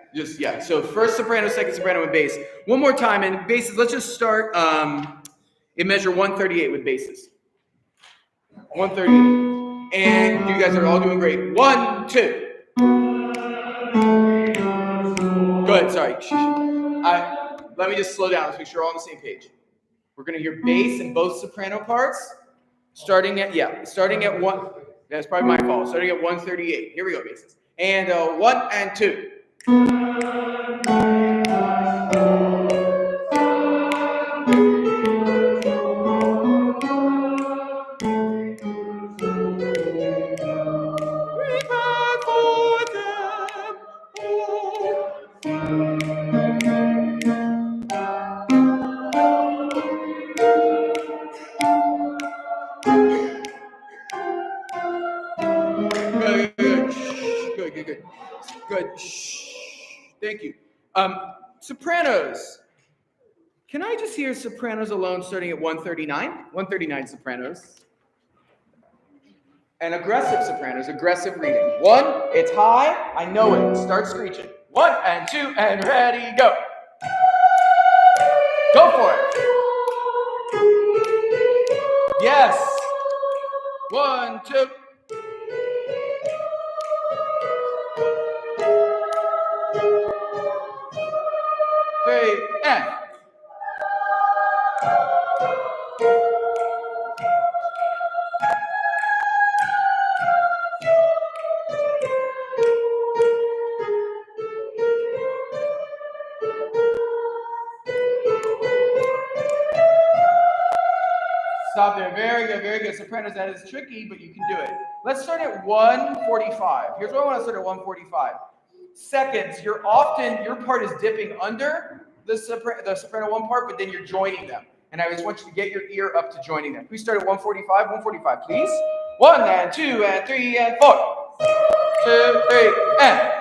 So first soprano, second soprano, and bass. One more time, and basses, let's just start in measure 138 with basses. 138. And you guys are all doing great. 1, 2. Good, sorry. Let me just slow down. Let's make sure we're all on the same page. We're going to hear bass in both soprano parts, starting at 1. That's probably my fault. Starting at 138. Here we go, basses. And 1 and 2. Good. Shh. Thank you. Sopranos. Can I just hear sopranos alone starting at 139? 139 sopranos. And aggressive sopranos, aggressive reading. 1, it's high. I know it. Start screeching. 1 and 2 and ready, go. Go for it. Yes. 1, 2. And. Stop there. Very good, very good. Sopranos, that is tricky, but you can do it. Let's start at 145. Here's where I want to start at 145. Seconds, your part is dipping under the soprano 1 part, but then you're joining them. And I just want you to get your ear up to joining them. We start at 145, 145, please. 1 and 2 and 3 and 4. 2, 3, and.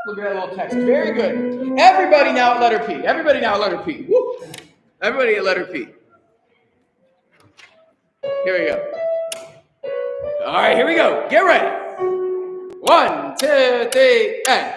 Look at that little text. Very good. Everybody now at letter P. Everybody now at letter P. Woo. Everybody at letter P. Here we go. All right, here we go. Get ready. 1, 2, 3, and.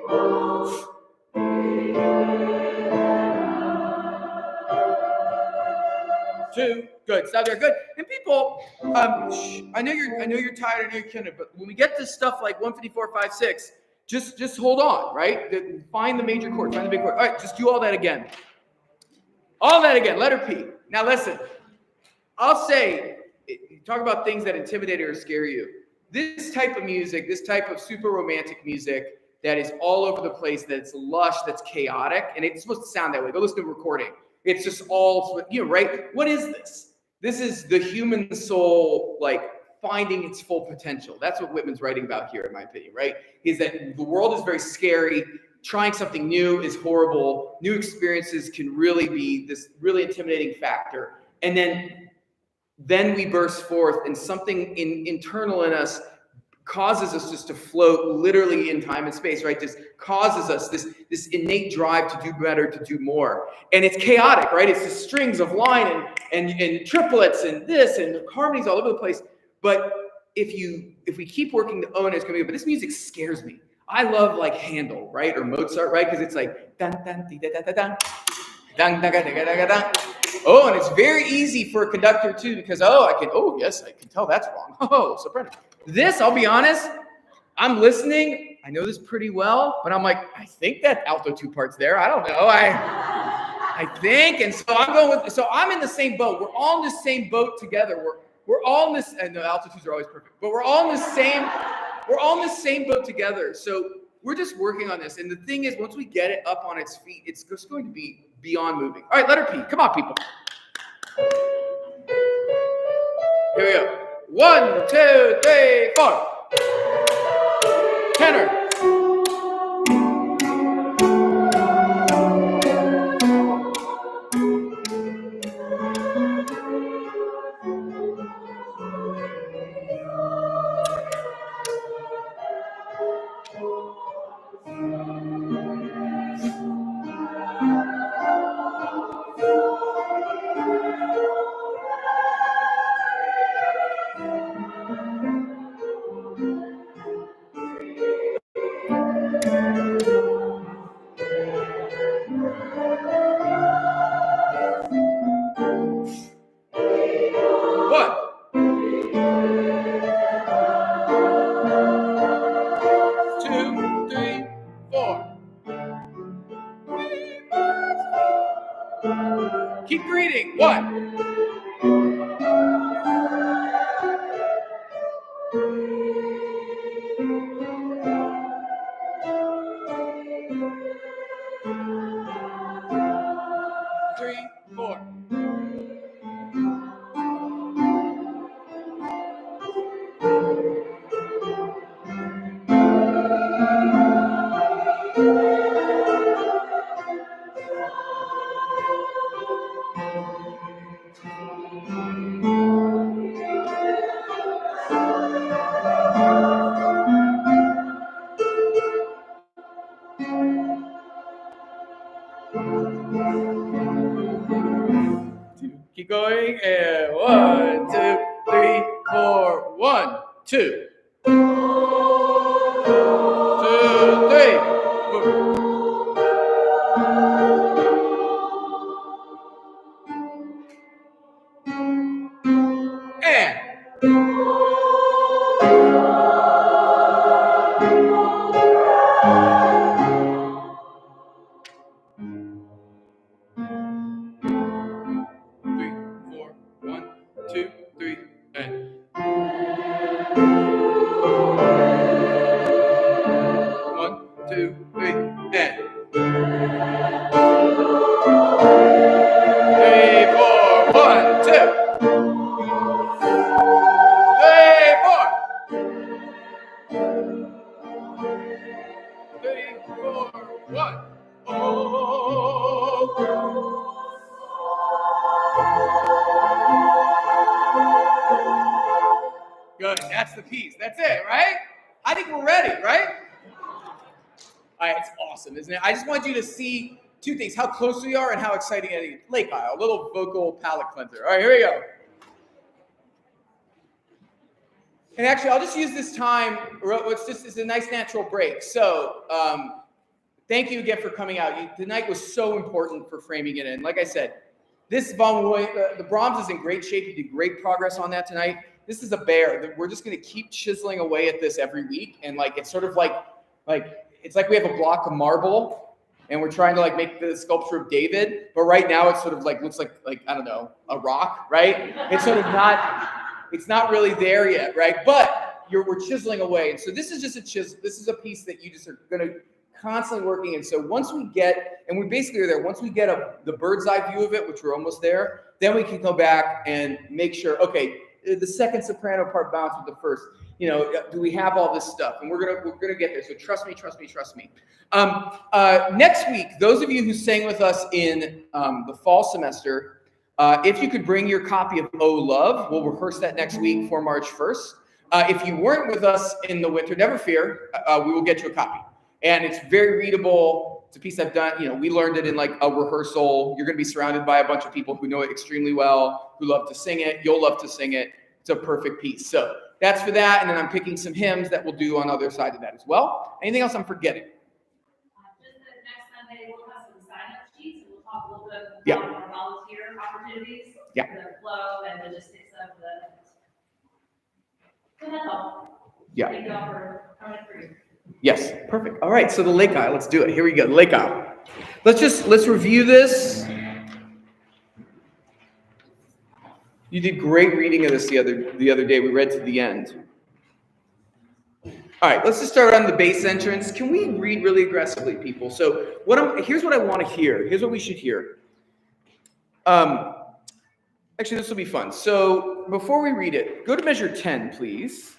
Two, good. Stop there, good. And people, I know you're tired. I know you're killing it, but when we get to stuff like 154, 5, 6, just hold on, right? Find the major chord, find the big chord. All right, just do all that again. All that again. Letter P. Now listen, I'll say, you talk about things that intimidate or scare you. This type of music, this type of super romantic music that is all over the place, that's lush, that's chaotic, and it's supposed to sound that way. Go listen to the recording. It's just all, right? What is this? This is the human soul, like, finding its full potential. That's what Whitman's writing about here, in my opinion, right? Is that the world is very scary. Trying something new is horrible. New experiences can really be this really intimidating factor. And then we burst forth, and something internal in us causes us just to float literally in time and space, right? Just causes us this innate drive to do better, to do more. And it's chaotic, right? It's the strings of line and triplets and this and harmonies all over the place. But if we keep working to own it, it's gonna be, but this music scares me. I love like Handel, right? Or Mozart, right? Because it's like dun dun dee da da da dun. Dun, dun, dun, dun, dun, dun, dun. Oh, and it's very easy for a conductor too, because yes, I can tell that's wrong. Oh, soprano. This, I'll be honest, I'm listening. I know this pretty well, but I'm like, I think that alto 2 parts there. I don't know. I think, and so I'm going with. So I'm in the same boat. We're all in the same boat together. We're all in this, and the alto 2s are always perfect, but we're all in the same. We're all in the same boat together. So we're just working on this. And the thing is, once we get it up on its feet, it's just going to be beyond moving. All right, letter P. Come on, people. Here we go. 1, 2, 3, 4. Tenor. Keep reading. 1. Three, 4. Keep going. And 1, 2, 3, 4. 1, 2. 2, 3, 4. And 3, 4. 1, 2, 3, and 1, 2, 3, and 3, 4. 1, 2. 3, 4. 3, 4. 1. Oh. Good. That's the piece. That's it, right? I think we're ready, right? All right, it's awesome, isn't it? I just want you to see 2 things: how close we are and how exciting it is. Lake Isle, a little vocal palate cleanser. All right, here we go. And actually, I'll just use this time. It's a nice natural break. So thank you again for coming out. Tonight was so important for framing it in. Like I said, this the Brahms is in great shape. You did great progress on that tonight. This is a bear. We're just going to keep chiseling away at this every week, and like it's sort of like it's like we have a block of marble, and we're trying to like make the sculpture of David, but right now it's sort of like looks like I don't know, a rock, right? It's sort of not. It's not really there yet, right? But we're chiseling away, and so this is just a chisel. This is a piece that you just are going to constantly working. And so once we get, and we basically are there, once we get the bird's eye view of it, which we're almost there, then we can go back and make sure, okay, the second soprano part balanced with the first. You know, do we have all this stuff? And we're gonna get there. So trust me. Next week, those of you who sang with us in the fall semester, if you could bring your copy of Oh Love, we'll rehearse that next week for March 1st. If you weren't with us in the winter, never fear, we will get you a copy. And it's very readable. It's a piece I've done. You know, we learned it in like a rehearsal. You're going to be surrounded by a bunch of people who know it extremely well, who love to sing it. You'll love to sing it. It's a perfect piece. So that's for that. And then I'm picking some hymns that we'll do on the other side of that as well. Anything else I'm forgetting? Just that next Sunday, we'll have some sign-up sheets. We'll talk a little bit about our volunteer opportunities, the flow and logistics of the. So that's all. Thank you all for coming through. Yes, perfect. All right, so the lake aisle, let's do it. Here we go, the lake aisle. Let's review this. You did great reading of this the other day. We read to the end. All right, let's just start on the bass entrance. Can we read really aggressively, people? So here's what I want to hear. Here's what we should hear. Actually, this will be fun. So before we read it, go to measure 10, please.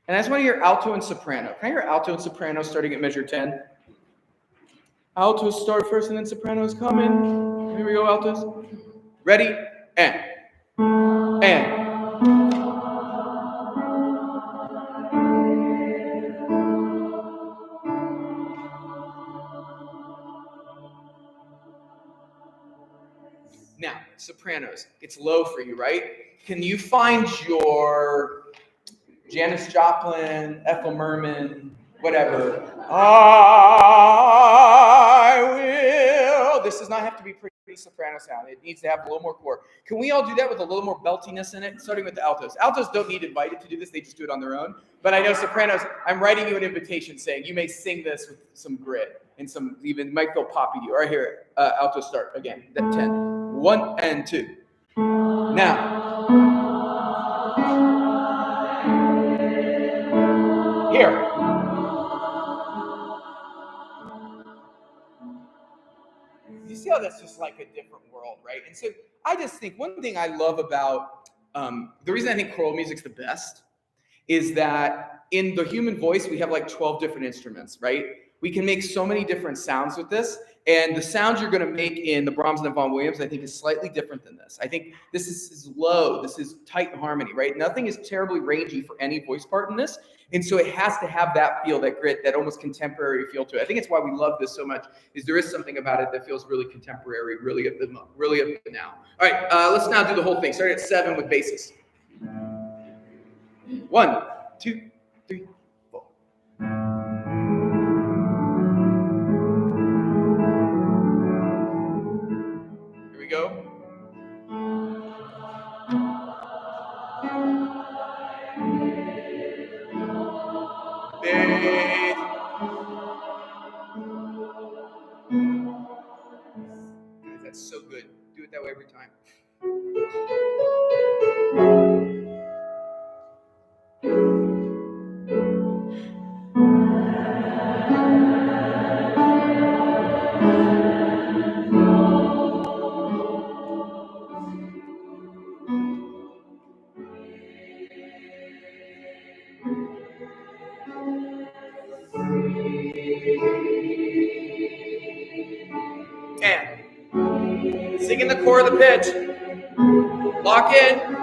And I just want to hear alto and soprano. Can I hear alto and soprano starting at measure 10? Altos start first and then sopranos coming. Here we go, altos. Ready? And. Now, sopranos. It's low for you, right? Can you find your Janis Joplin, Ethel Merman, whatever? I will. This does not have to be pretty soprano sound. It needs to have a little more core. Can we all do that with a little more beltiness in it? Starting with the altos. Altos don't need invited to do this. They just do it on their own. But I know sopranos, I'm writing you an invitation saying you may sing this with some grit and some even might feel poppy to you. All right, here, alto start again. That 10. 1 and 2. Now. Here. You see how that's just like a different world, right? And so I just think one thing I love about the reason I think choral music's the best is that in the human voice, we have like 12 different instruments, right? We can make so many different sounds with this. And the sounds you're going to make in the Brahms and the Vaughan Williams, I think, is slightly different than this. I think this is low. This is tight harmony, right? Nothing is terribly rangy for any voice part in this. And so it has to have that feel, that grit, that almost contemporary feel to it. I think it's why we love this so much, is there is something about it that feels really contemporary, really of the now. All right, let's now do the whole thing. Starting at 7 with basses. 1, 2, 3, 4. Here we go. Bass. Guys, that's so good. Do it that way every time. And sing in the core of the pitch. Lock in.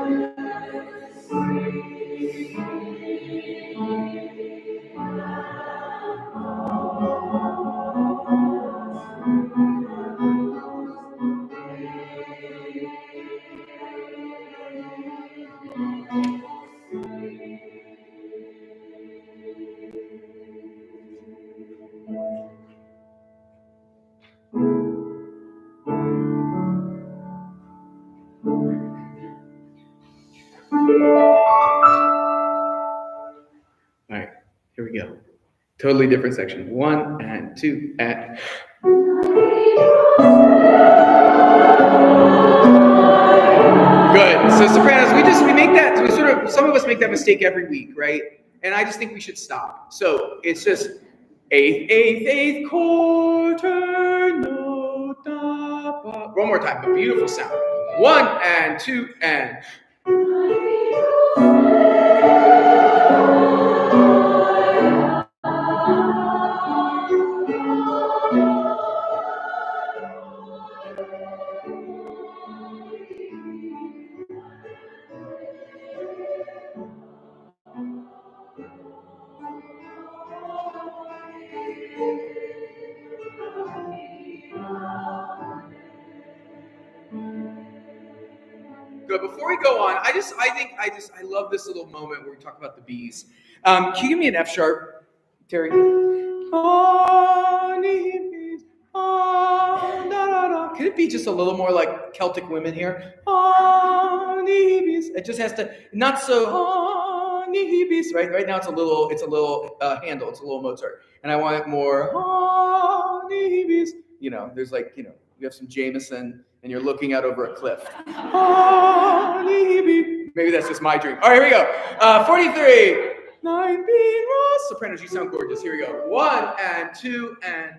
Totally different section. 1 and 2 and. Good. So sopranos, we make that, some of us make that mistake every week, right? And I just think we should stop. So it's just eighth quarter, nota, ba. One more time, a beautiful sound. 1 and 2 and. Good. Before we go on, I love this little moment where we talk about the bees. Can you give me an F sharp, Terry? Can it be just a little more like Celtic women here? It just has to, not so, right? Right now it's a little handle, it's a little Mozart. And I want it more, there's we have some Jameson and you're looking out over a cliff. Maybe that's just my dream. All right, here we go. 43. 9 being Ross. Sopranos, you sound gorgeous. Here we go. 1 and 2 and.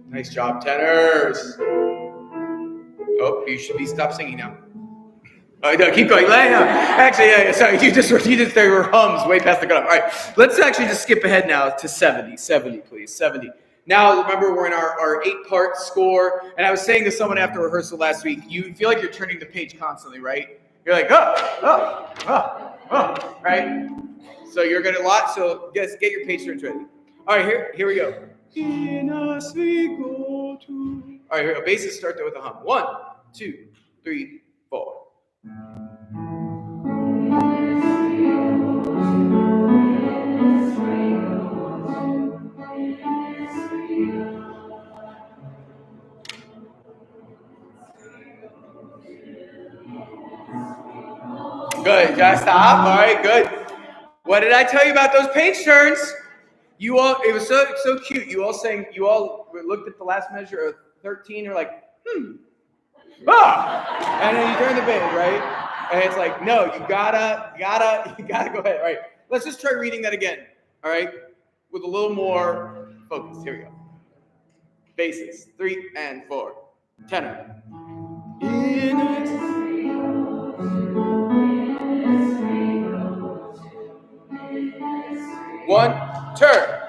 Nice job, tenors. Oh, you should be stop singing now. Oh, no, keep going. No. Actually, yeah, sorry, there were hums way past the cutoff. All right, let's actually just skip ahead now to 70. 70, please. 70. Now, remember, we're in our 8-part score, and I was saying to someone after rehearsal last week, you feel like you're turning the page constantly, right? You're like, right? So you're going to so just get your page turns ready. All right, here we go. In us we go to. All right, here we go. Basses start there with a hum. 1, 2, 3, 4. Good. Just stop. All right. Good. What did I tell you about those page turns? You all. It was so cute. You all looked at the last measure of 13. You're like, and then you turn the page, right? And it's like, no, you gotta go ahead. All right. Let's just try reading that again. All right, with a little more focus. Here we go. Basses. 3 and 4. Tenor. In us. One, turn.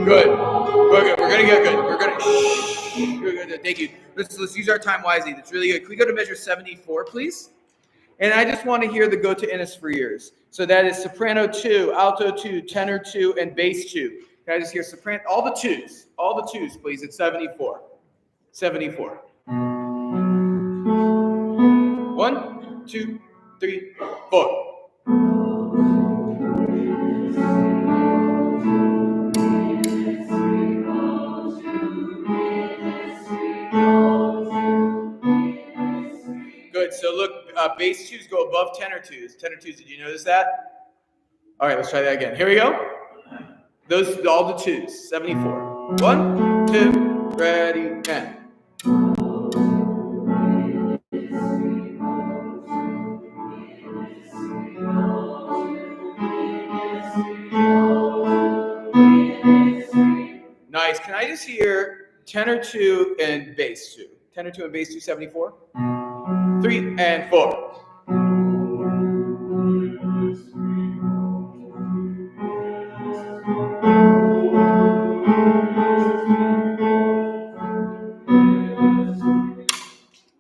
Good. We're gonna get good. We're gonna thank you. Let's use our time wisely. That's really good. Can we go to measure 74, please? And I just want to hear the go to Innis for ears. So that is soprano 2, alto 2, tenor 2, and bass 2. Can I just hear soprano? All the twos, please. At 74. 74. 1. 2, 3, 4. Good. So look, bass 2s go above tenor 2s. Tenor 2s. Did you notice that? All right, let's try that again. Here we go. Those all the 2s. 74. 1, 2, ready, and. Nice. Can I just hear tenor 2 and bass 2? Tenor 2 and bass 2, 74. 3 and 4.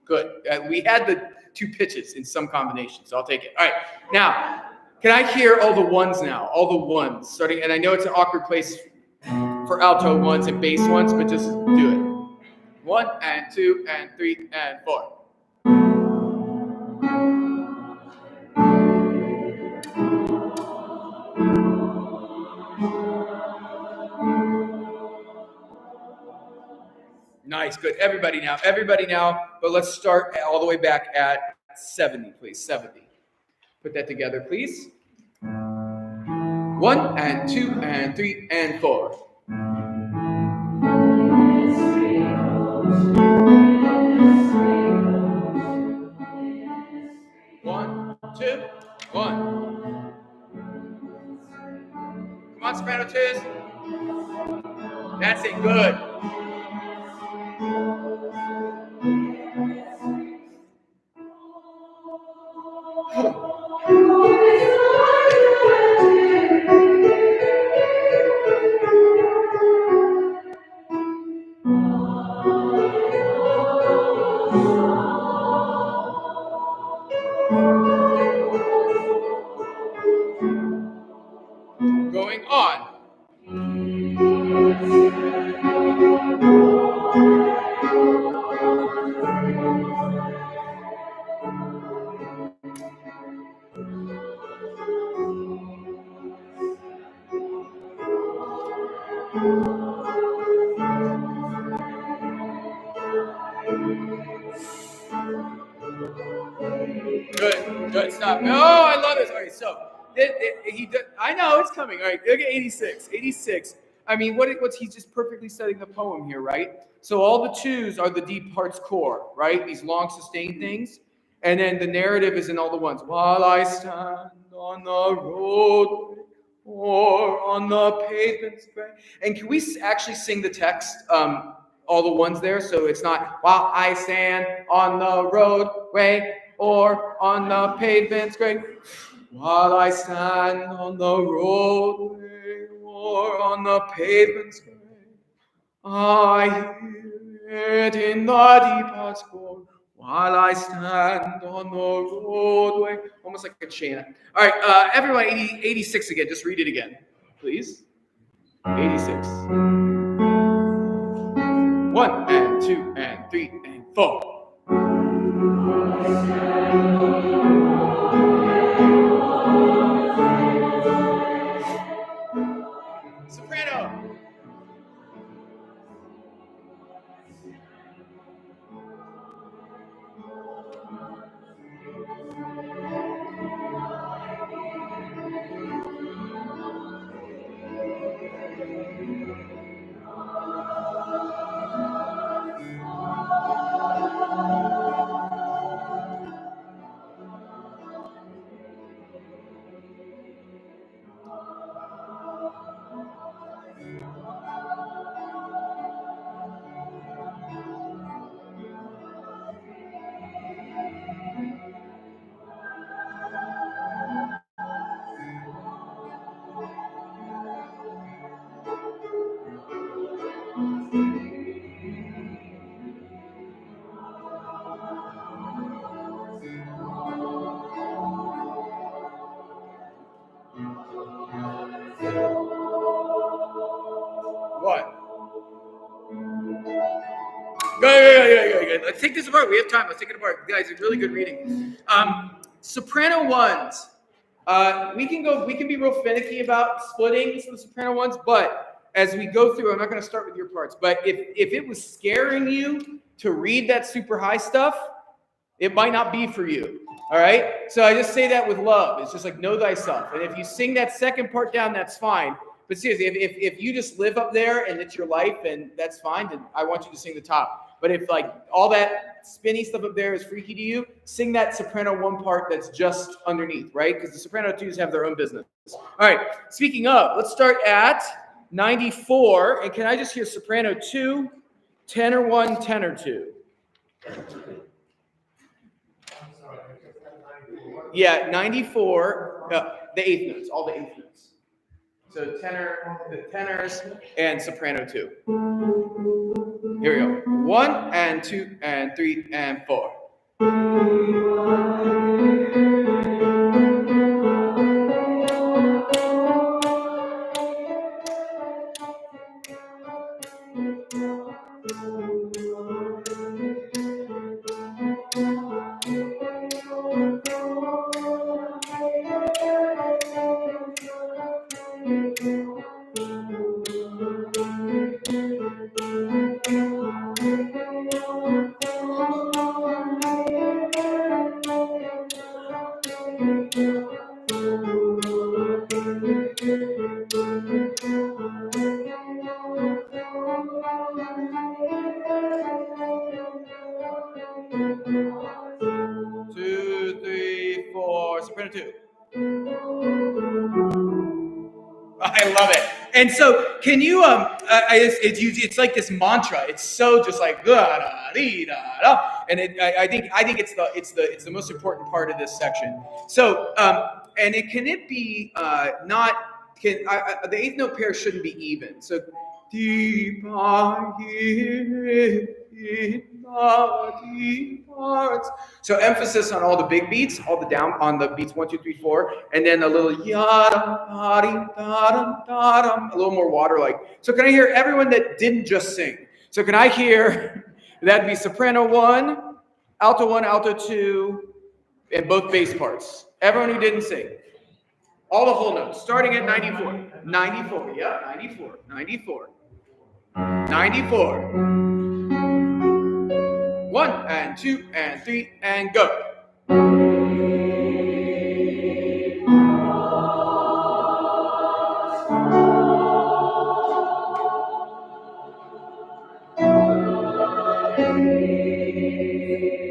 Good. We had the 2 pitches in some combinations, so I'll take it. All right. Now, can I hear all the ones now? All the ones. Starting, and I know it's an awkward place for alto ones and bass ones, but just do it. 1 and 2 and 3 and 4. Nice, good. Everybody now, but let's start all the way back at 70, please. 70. Put that together, please. 1 and 2 and 3 and 4. 1, 2, 1. Come on, soprano 2s. That's it, good. Going on. Good, stop. Oh, I love this. All right, so I know it's coming. All right, look at 86. 86. I mean, what's he's just perfectly setting the poem here, right? So all the 2s are the deep parts core, right? These long sustained things. And then the narrative is in all the ones. While I stand on the road or on the pavement. And can we actually sing the text, all the ones there? So it's not, while I stand on the roadway or on the pavement's great. While I stand on the roadway or on the pavement's great, I hear it in the deep heart's core. While I stand on the roadway. Almost like a chant. All right, everyone, 86 again. Just read it again, please. 86. 1 and 2 and 3 and 4. Soprano. What? Go. Let's take this apart. We have time. Let's take it apart. Guys, it's really good reading. Soprano ones. We can be real finicky about splitting some soprano ones, but as we go through, I'm not going to start with your parts, but if it was scaring you to read that super high stuff, it might not be for you. All right? So I just say that with love. It's just like, know thyself. And if you sing that second part down, that's fine. But seriously, if you just live up there and it's your life and that's fine, then I want you to sing the top. But if like all that spinny stuff up there is freaky to you, sing that soprano one part that's just underneath, right? Because the soprano twos have their own business. All right, speaking of, let's start at 94. And can I just hear soprano 2, tenor 1, tenor 2? Yeah, 94, the eighth notes, all the eighth notes. So the tenors and soprano 2. Here we go. 1 and 2 and 3 and 4. Soprano 2. I love it. And so, can you? It's like this mantra. It's so just like da da dee da da. And I think it's the most important part of this section. So, and it be not? The eighth note pair shouldn't be even. So, deep so emphasis on all the big beats, all the down on the beats 1, 2, 3, 4, and then a little a little more water-like. So can I hear everyone that didn't just sing? So can I hear that'd be soprano 1, alto 2, and both bass parts. Everyone who didn't sing. All the whole notes, starting at 94. 94, yeah, 94, 94. 94. 1 and 2 and 3 and go.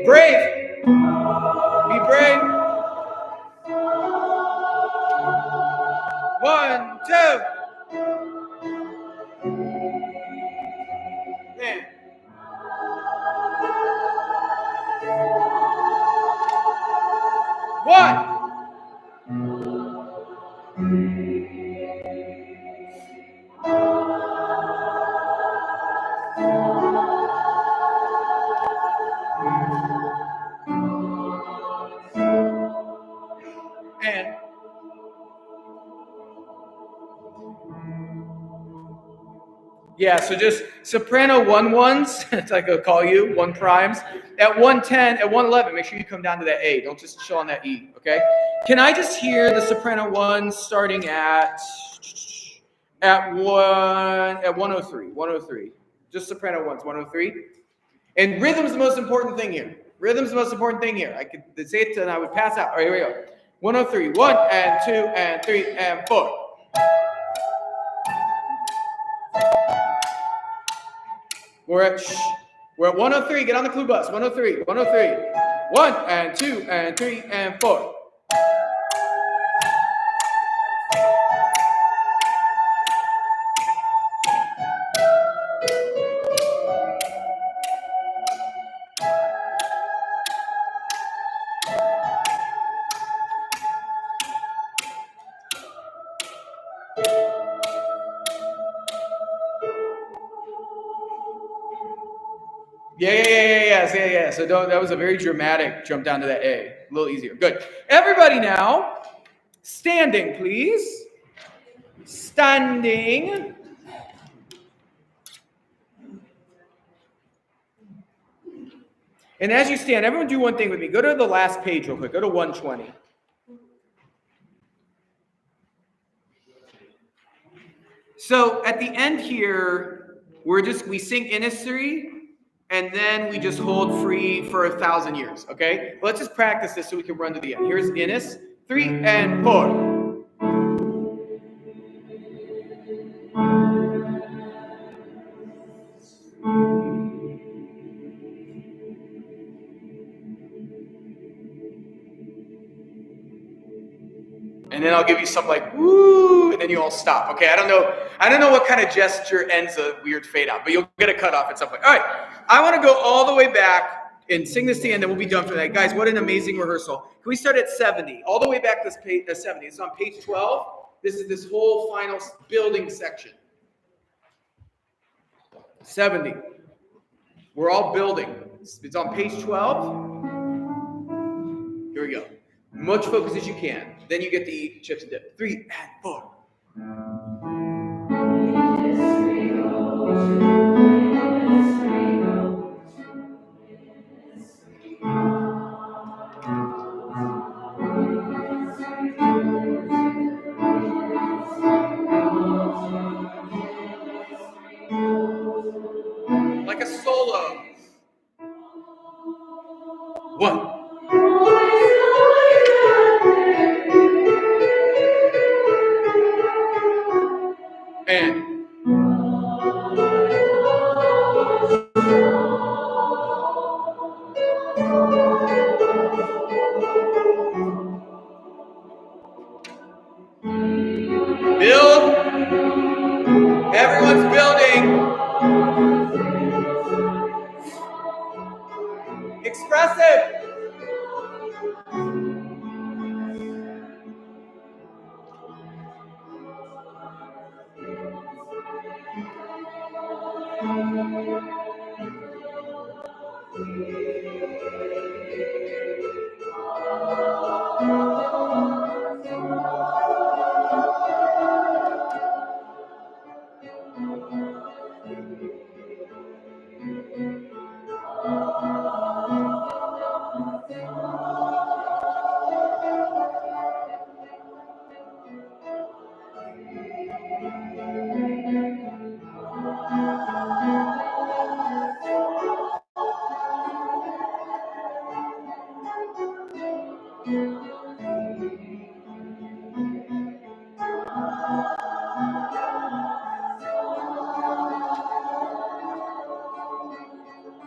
Brave. Be brave. 1, 2. Man. One. And yeah, so just soprano 1/1s, it's like I'll call you, 1 primes. At 110, at 111, make sure you come down to that A. Don't just chill on that E, okay? Can I just hear the soprano 1s starting at 103, 103. Just soprano 1s, 103. And rhythm's the most important thing here. Rhythm's the most important thing here. I could say it and I would pass out. All right, here we go. 103, 1 and 2 and 3 and 4. We're at 103. Get on the clue bus. 103, 103. 1 and 2 and 3 and 4. Yeah. So that was a very dramatic jump down to that A. A little easier. Good. Everybody now, standing, please. Standing. And as you stand, everyone do one thing with me. Go to the last page real quick. Go to 120. So at the end here, we sing Innis 3, and then we just hold free for 1,000 years, okay? Well, let's just practice this so we can run to the end. Here's Innis, 3 and 4. And then I'll give you some like woo, and then you all stop. Okay, I don't know what kind of gesture ends a weird fade out, but you'll get a cutoff at some point. All right, I want to go all the way back and sing this to the end, then we'll be done for that. Guys, what an amazing rehearsal. Can we start at 70? All the way back to page 70. It's on page 12. This is this whole final building section. 70. We're all building. It's on page 12. Here we go. Much focus as you can. Then you get to eat chips and dip. 3 and 4. Like a solo. 1. And build. Everyone's building. Expressive.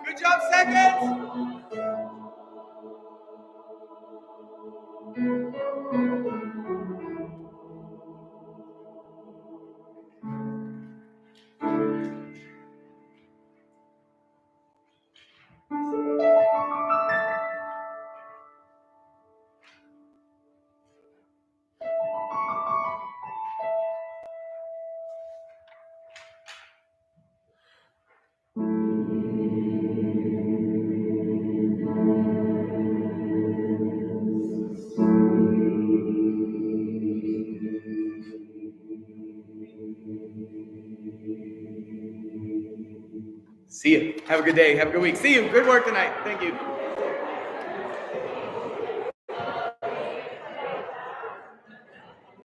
Good job, seconds. See you. Have a good day. Have a good week. See you. Good work tonight. Thank you.